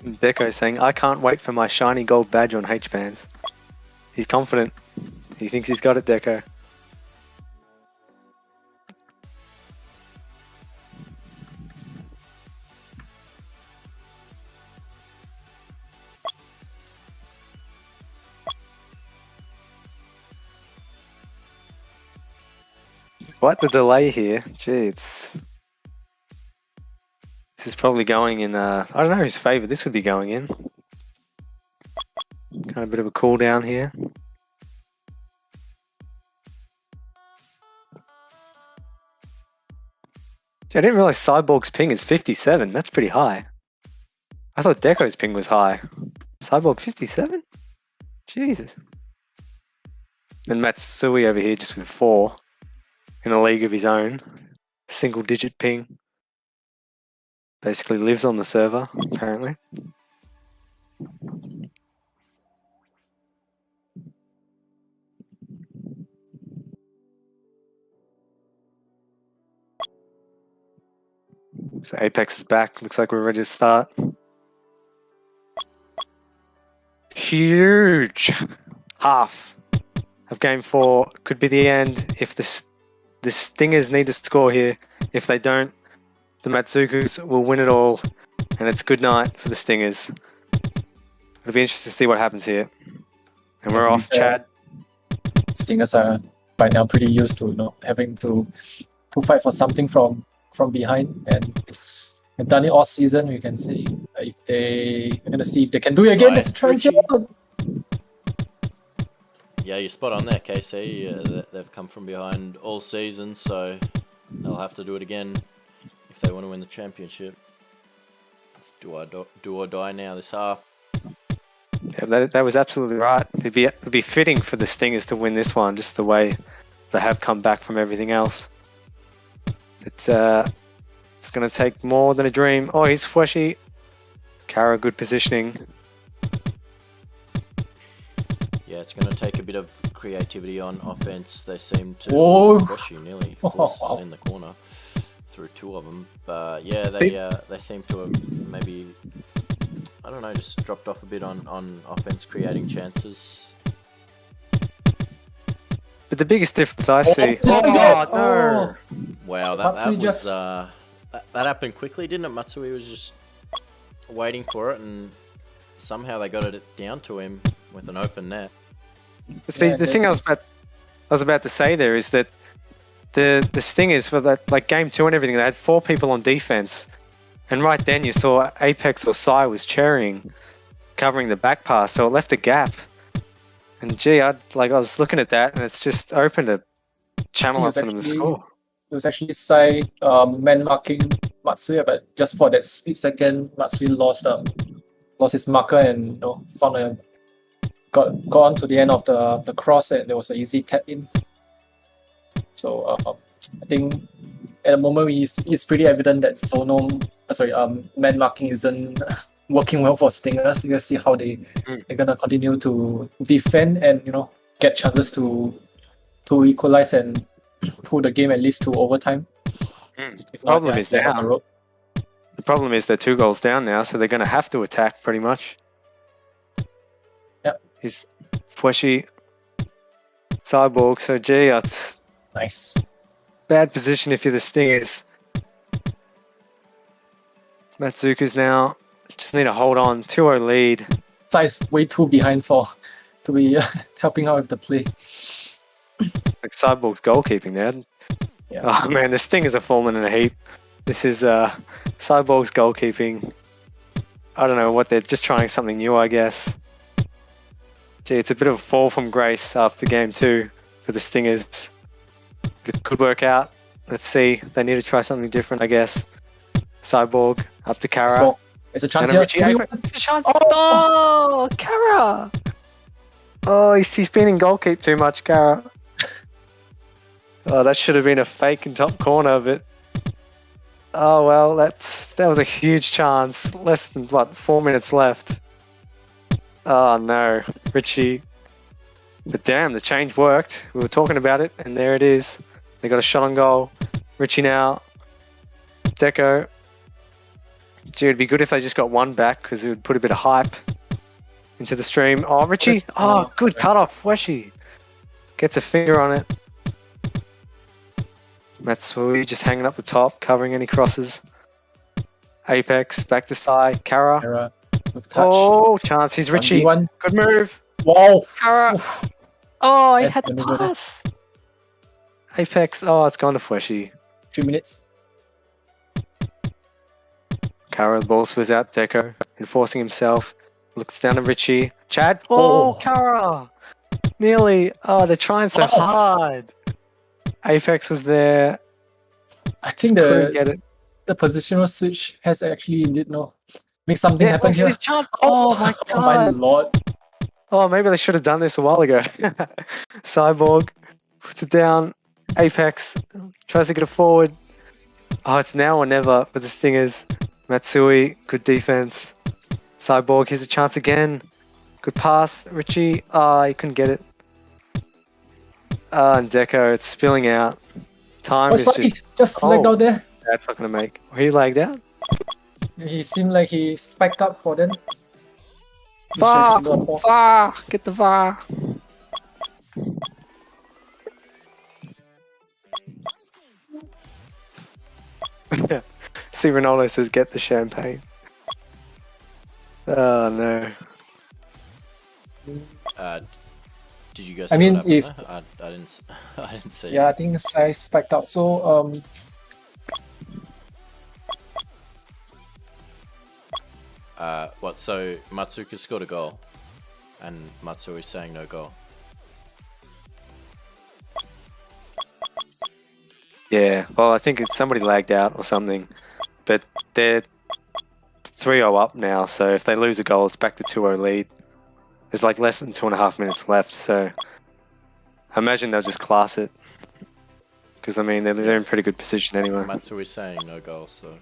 Deco saying, I can't wait for my shiny gold badge on HBANZ. He's confident. He thinks he's got it, Deco. Quite the delay here. Gee, this is probably going in, I don't know whose favour this would be going in. Kind of a bit of a cool down here. Gee, I didn't realise Cyborg's ping is 57. That's pretty high. I thought Deco's ping was high. Cyborg 57? Jesus. And Matsui over here just with 4 in a league of his own. Single digit ping. Basically lives on the server, apparently. So Apex is back. Looks like we're ready to start. Huge half of game 4. Could be the end if the Stingers need to score here. If they don't, the Matzookas will win it all, and it's good night for the Stingers. It'll be interesting to see what happens here. And we're off, Chad. Stingers are by now pretty used to having to fight for something from behind, and they've done it all season. We can see if we're gonna see if they can do it again. Let's try. Yeah, you're spot on there, KC. They've come from behind all season, so they'll have to do it again if they want to win the championship. It's do or die now this half. Yeah, that was absolutely right. It'd be fitting for the Stingers to win this one, just the way they have come back from everything else. It's going to take more than a dream. Oh, he's Fweshy. Kara, good positioning. Yeah, it's going to take a bit of creativity on offense. They seem to Fweshy nearly force in the corner through 2 of them. But yeah, they seem to have maybe, I don't know, just dropped off a bit on offense, creating chances. But the biggest difference I see... no! Wow, that happened quickly, didn't it? Matsui was just waiting for it, and somehow they got it down to him with an open net. But see, the thing I was about to say there is that the Stingers, for that, like game 2 and everything, they had 4 people on defense, and right then you saw Apex or Psy was cherrying, covering the back pass, so it left a gap. And gee, I was looking at that, and it's just opened a channel up for them to score. It was actually Sai man marking Matsuya, but just for that split second, Matsuya lost his marker and found got on to the end of the cross, and there was an easy tap in. So I think at the moment it's pretty evident that man marking isn't working well for Stingers. You can see how they're gonna continue to defend and get chances to equalize and pull the game at least to overtime. The problem is they're 2 goals down now, so they're going to have to attack pretty much. Yep. He's Fweshy, Cyborg, so gee, that's nice. Bad position if you're the Stingers. Matzookas now just need to hold on. 2-0 lead. Sai's way too behind to be helping out with the play. Like Cyborg's goalkeeping there. Yeah. Oh man, the Stingers are falling in a heap. This is Cyborg's goalkeeping. I don't know what they're just trying something new, I guess. Gee, it's a bit of a fall from grace after game 2 for the Stingers. It could work out. Let's see. They need to try something different, I guess. Cyborg up to Kara. So, it's a chance here. It's a chance. Oh, Kara! Oh, he's been in goal keep too much, Kara. Oh, that should have been a fake in top corner, but oh well, that was a huge chance. Less than 4 minutes left. Oh no, Richie. But damn, the change worked. We were talking about it, and there it is. They got a shot on goal. Richie now. Deco. Gee, it'd be good if they just got one back because it would put a bit of hype into the stream. Oh, Richie. Oh, good cutoff. Weshi gets a finger on it. Matsui just hanging up the top, covering any crosses. Apex, back to Sai. Kara. Kara with touch. Oh, chance. He's Richie. 1v1. Good move. Wow. Kara. Oof. Oh, he Nice had the maneuver there. pass. Apex. Oh, it's gone to Fweshy. 3 minutes. Kara, the ball spills out. Deco, enforcing himself. Looks down at Richie. Chad. Oh, Kara. Nearly. Oh, they're trying so hard. Apex was there. I think Couldn't get it. the positional switch has actually make something happen here. His chance. Oh my Oh my god. lord. Oh, maybe they should have done this a while ago. Cyborg puts it down. Apex tries to get it forward. Oh, it's now or never. But this thing is, Matsui, good defense. Cyborg, here's a chance again. Good pass. Richie, he couldn't get it. And Deco, it's spilling out. Time is sorry, just... lagged out there. That's not going to make... He lagged out? He seemed like he spiked up for them. VAR! VAR! Get the VAR! See, Ronaldo says, get the champagne. Oh, no. Did you guys? I mean, if I didn't, I didn't see. yeah, I think I spiked out. So What? So Matzookas scored a goal, and Matsui is saying no goal. Yeah, well, I think it's somebody lagged out or something, but they're 3-0 up now, so if they lose a goal, it's back to 2-0 lead. There's like less than 2.5 minutes left, so I imagine they'll just class it. Because, I mean, they're in pretty good position anyway. Matsui is saying no goal, so...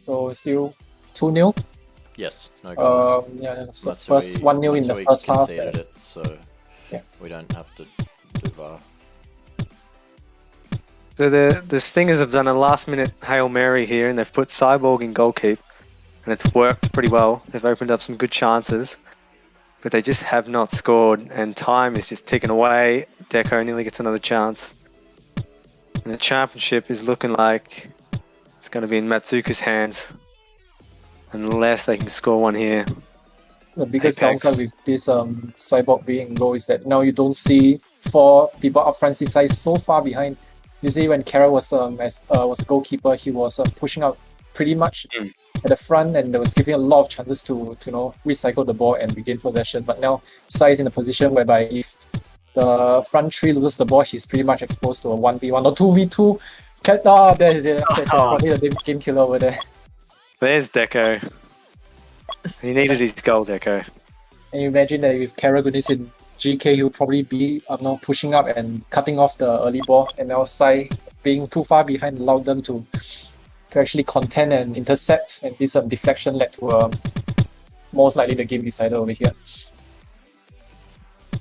so still 2-0. Yes, no goal. Yeah, it's the Matsui- first 1-0 in the Matsui first half. conceded it, so Yeah. we don't have to do VAR. So the Stingers have done a last-minute Hail Mary here, and they've put Cyborg in goal keep, and it's worked pretty well. They've opened up some good chances, but they just have not scored, and time is just ticking away. Deco nearly gets another chance. And the championship is looking like it's going to be in Matzookas' hands, unless they can score one here. The biggest Apex. downside with this Cyborg being low is that now you don't see 4 people up front. This side is so far behind. Usually when Kara was was the goalkeeper, he was pushing out pretty much at the front, and there was giving a lot of chances to recycle the ball and regain possession. But now Sai is in a position whereby if the front 3 loses the ball, he's pretty much exposed to a 1v1 or 2v2. There is it. That's probably the game killer over there. There's Deco. He needed his goal, Deco. And you imagine that if Karagunis in GK, he would probably be pushing up and cutting off the early ball, and now Sai being too far behind allowed them to actually contend and intercept, and this deflection led to most likely the game decider over here.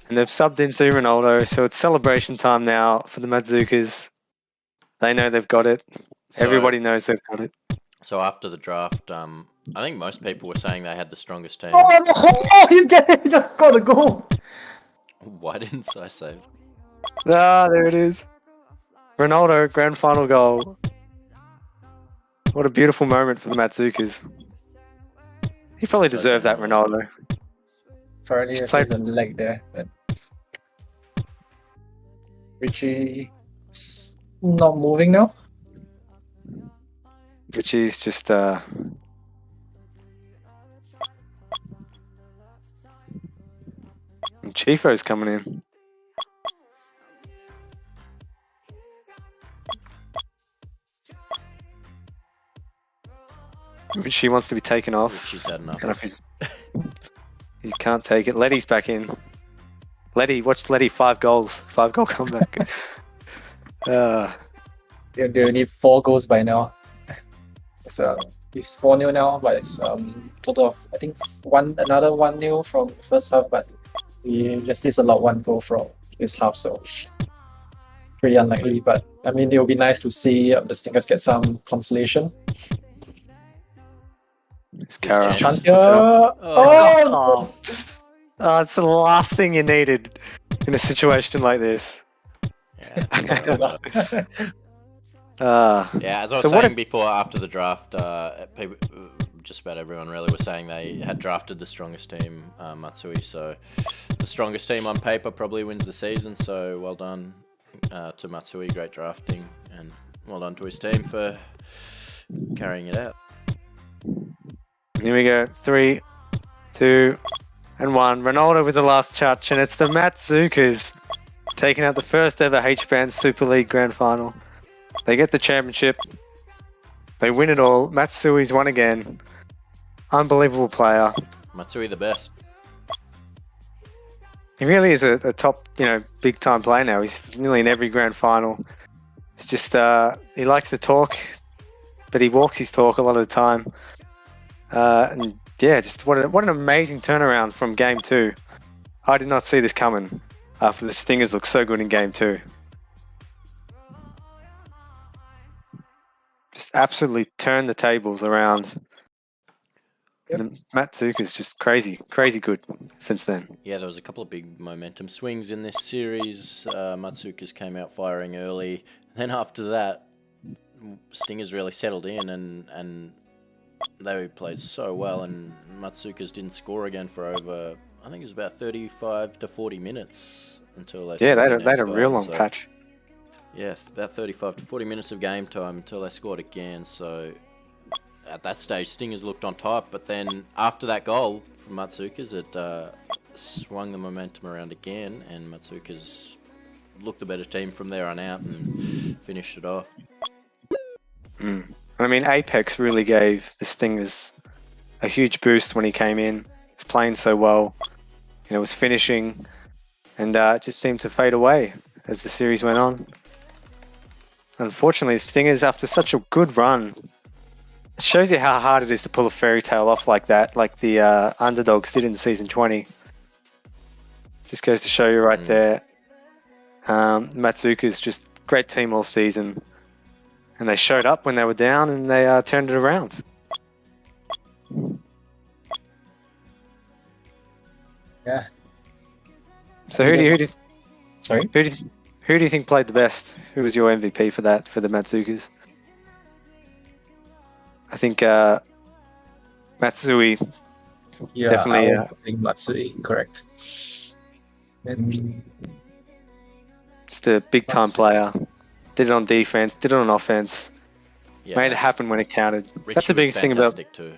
And they've subbed into Ronaldo, so it's celebration time now for the Matzookas. They know they've got it. So- Everybody knows they've got it. So after the draft, I think most people were saying they had the strongest team. Oh no! He just got a goal. Why didn't I save? Ah, there it is. Ronaldo, grand final goal. What a beautiful moment for the Matzookas. He probably deserved that, Ronaldo. Apparently, He's there's played- a leg there. But Richie not moving now. Richie's just Chifo's coming in. Richie wants to be taken off. Richie's had enough. Don't know if he can't take it. Letty's back in. Letty, watch Letty, 5 goals. 5-goal comeback. They need 4 goals by now. It's 4-0 now, but it's total of I think another 1-0 from first half, but we just disallowed 1 goal from this half, so pretty unlikely. But I mean, it would be nice to see the Stingers get some consolation. It's Kara. Chance here. Oh, it's the last thing you needed in a situation like this. Yeah. Yeah, as I was So saying before, after the draft, people, just about everyone really was saying they had drafted the strongest team, Matsui. So the strongest team on paper probably wins the season. So well done to Matsui, great drafting, and well done to his team for carrying it out. Here we go. 3, 2, and 1. Ronaldo with the last touch, and it's the Matzookas taking out the first ever HBANZ Super League Grand Final. They get the championship. They win it all. Matsui's won again. Unbelievable player. Matsui the best. He really is a top, big time player now. He's nearly in every grand final. It's just he likes to talk, but he walks his talk a lot of the time. And yeah, just what an amazing turnaround from game 2. I did not see this coming after the Stingers looked so good in game 2. Just absolutely turned the tables around. Yep. The Matzookas just crazy good since then. Yeah, there was a couple of big momentum swings in this series. Matzookas came out firing early. Then after that, Stingers really settled in and they played so well. And Matzookas didn't score again for over, I think it was about 35 to 40 minutes until they. Yeah, scored they the had next a real goal, long so- patch. Yeah, about 35 to 40 minutes of game time until they scored again. So at that stage, Stingers looked on top. But then after that goal from Matzookas, it swung the momentum around again. And Matzookas looked a better team from there on out and finished it off. I mean, Apex really gave the Stingers a huge boost when he came in. He was playing so well. Was finishing. And it just seemed to fade away as the series went on. Unfortunately, the Stingers, after such a good run, it shows you how hard it is to pull a fairy tale off like that, like the underdogs did in season 20. Just goes to show you right there. Matzooka's just great team all season. And they showed up when they were down and they turned it around. Yeah. So who do you Sorry? who do you think played the best? Who was your MVP for that, for the Matzookas? I think Matsui. Yeah, Definitely, I think Matsui, correct. And Just a big time Matsui. player. Did it on defense, did it on offense. Yeah, Made it happen when it counted. Richie That's the was biggest thing about. fantastic too.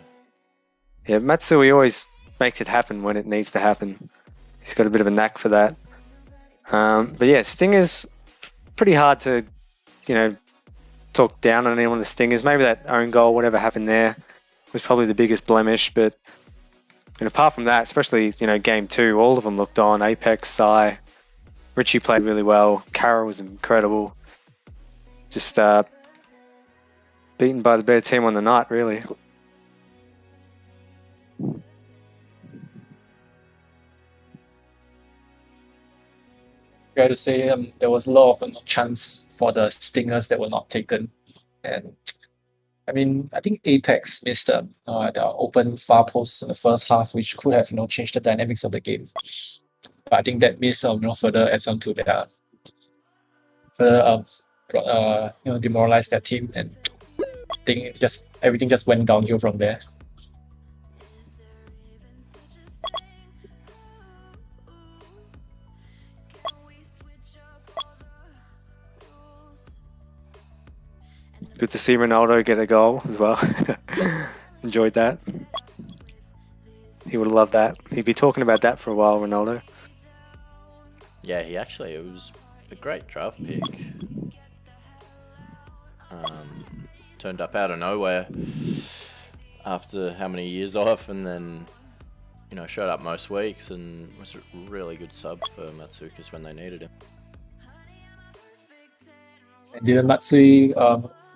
Yeah, Matsui always makes it happen when it needs to happen. He's got a bit of a knack for that. But yeah, Stingers, pretty hard to, talk down on anyone of the Stingers. Maybe that own goal, whatever happened there, was probably the biggest blemish. But apart from that, especially, game 2, all of them looked on. Apex, Sai, Richie played really well. Kara was incredible. Just beaten by the better team on the night, really. fair to say there was a lot of chance for the Stingers that were not taken. And I mean, I think Apex missed the open far post in the first half, which could have changed the dynamics of the game. But I think that miss further adds on to their demoralize their team, and I think everything just went downhill from there. Good to see Ronaldo get a goal as well. Enjoyed that. He would have loved that. He'd be talking about that for a while, Ronaldo. Yeah, it was a great draft pick. Turned up out of nowhere. after how many years off, and then showed up most weeks and was a really good sub for Matzookas when they needed him. And didn't Matsui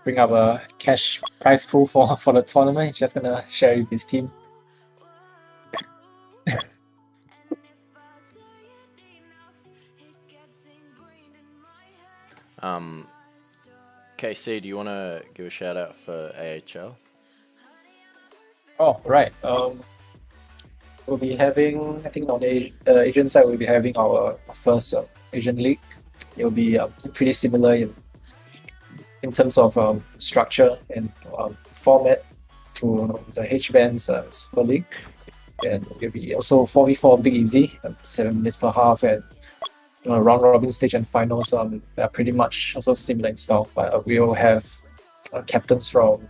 bring up a cash prize pool for the tournament? He's just gonna share with his team. KC, do you want to give a shout out for AHL? Oh, right. We'll be having, I think on the Asian side, we'll be having our first Asian League. It will be pretty similar in terms of structure and format to the HBANZ Super League. And it will be also 4v4 Big Easy, 7 minutes per half, and round robin stage and finals are pretty much also similar in style. But we will have captains from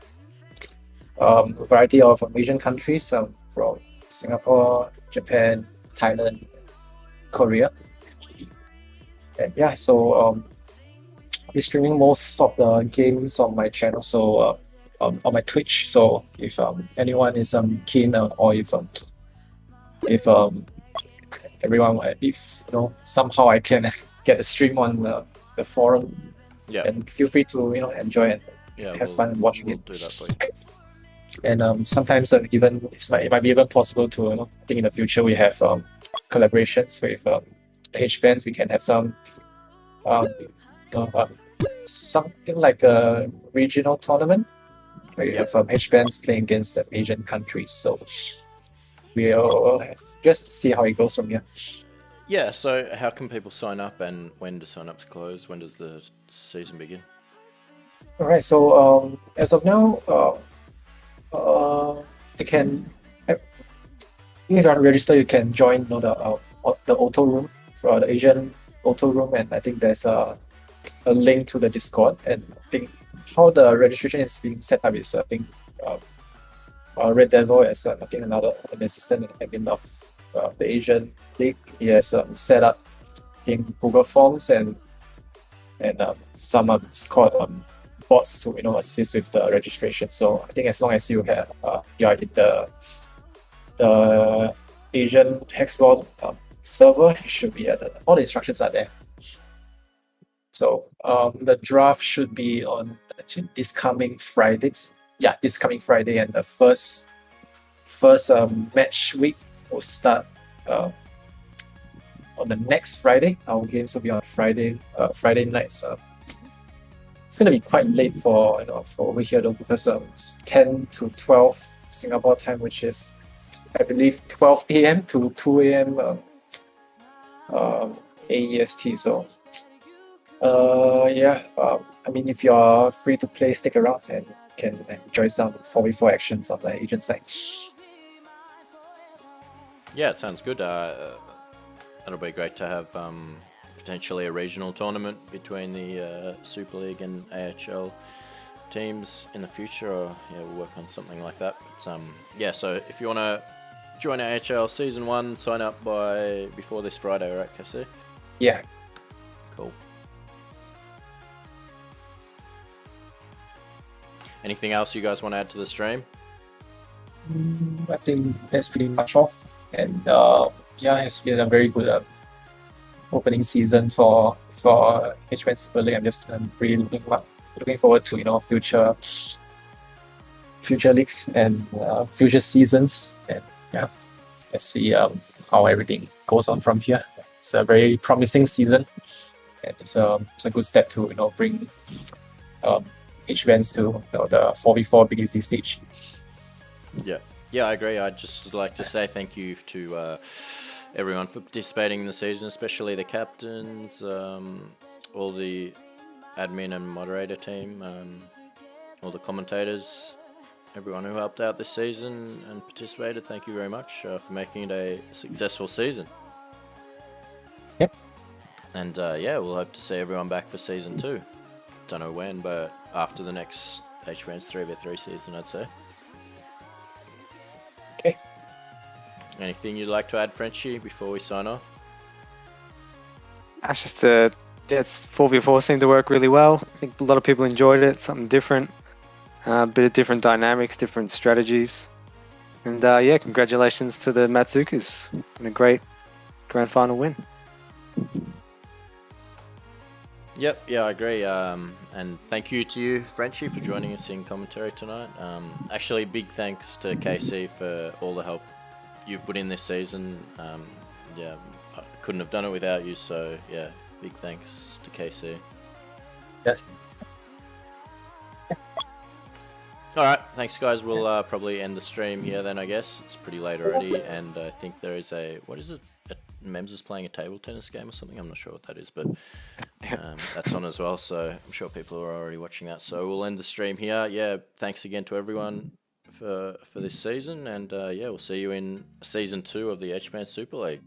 a variety of Asian countries, from Singapore, Japan, Thailand, Korea. And yeah, so I'll be streaming most of the games on my channel, so on my Twitch. So if anyone is keen, or if everyone, if somehow I can get a stream on the forum, and feel free to enjoy and have fun watching it. Do that for you. And sometimes even it might be even possible to I think in the future we have collaborations with HBANZ. We can have some something like a regional tournament where you have HBANZ playing against the Asian countries. So we'll just see how it goes from here. Yeah, so how can people sign up, and when do sign-ups close? When does the season begin? Alright, so as of now, you can, if you want to register, you can join the auto room, for the Asian auto room, and I think there's a link to the Discord. And I think how the registration is being set up is, I think Red Devil as an assistant admin of the Asian League. He has set up in Google Forms and some called bots to assist with the registration. So I think as long as you are in the Asian Hexball server, it should be all the instructions are there. So the draft should be on this coming Friday. Yeah, this coming Friday, and the first match week will start on the next Friday. Our games will be on Friday nights. It's gonna be quite late for over here though, because it's 10 to 12 Singapore time, which is I believe 12 a.m. to 2 a.m. AEST. So I mean, if you are free to play, stick around and can enjoy some 4v4 actions on the Asian side. Yeah, it sounds good. It'll be great to have potentially a regional tournament between the Super League and AHL teams in the future, or we'll work on something like that. But so if you want to join AHL Season 1, sign up before this Friday, right, Cassie? Yeah. Cool. Anything else you guys want to add to the stream? I think that's pretty much all. And it's been a very good opening season for HBANZ Super League. I'm just really looking forward to future leagues and future seasons. And let's see how everything goes on from here. It's a very promising season, and it's a good step to bring HBANZ to the 4v4 Big Easy stage. Yeah, I agree. I'd just like to say thank you to everyone for participating in the season, especially the captains, all the admin and moderator team, all the commentators, everyone who helped out this season and participated. Thank you very much for making it a successful season. Yep. And we'll hope to see everyone back for Season 2. Don't know when, but after the next HBANZ 3v3 season, I'd say. Okay. Anything you'd like to add, Frenchie, before we sign off? That's just it's 4v4 seemed to work really well. I think a lot of people enjoyed it, something different. A bit of different dynamics, different strategies. And yeah, congratulations to the Matzookas on a great grand final win. Yep, yeah, I agree. And thank you to you, Frenchie, for joining us in commentary tonight. Actually, big thanks to KC for all the help you've put in this season. Yeah, I couldn't have done it without you, so yeah, big thanks to KC. Yes. Alright, thanks guys. We'll probably end the stream here then, I guess. It's pretty late already, and I think there is what is it? Mems is playing a table tennis game or something. I'm not sure what that is, but that's on as well, so I'm sure people are already watching that. So we'll end the stream here. Yeah, thanks again to everyone for this season, and yeah, we'll see you in Season 2 of the HBANZ Super League.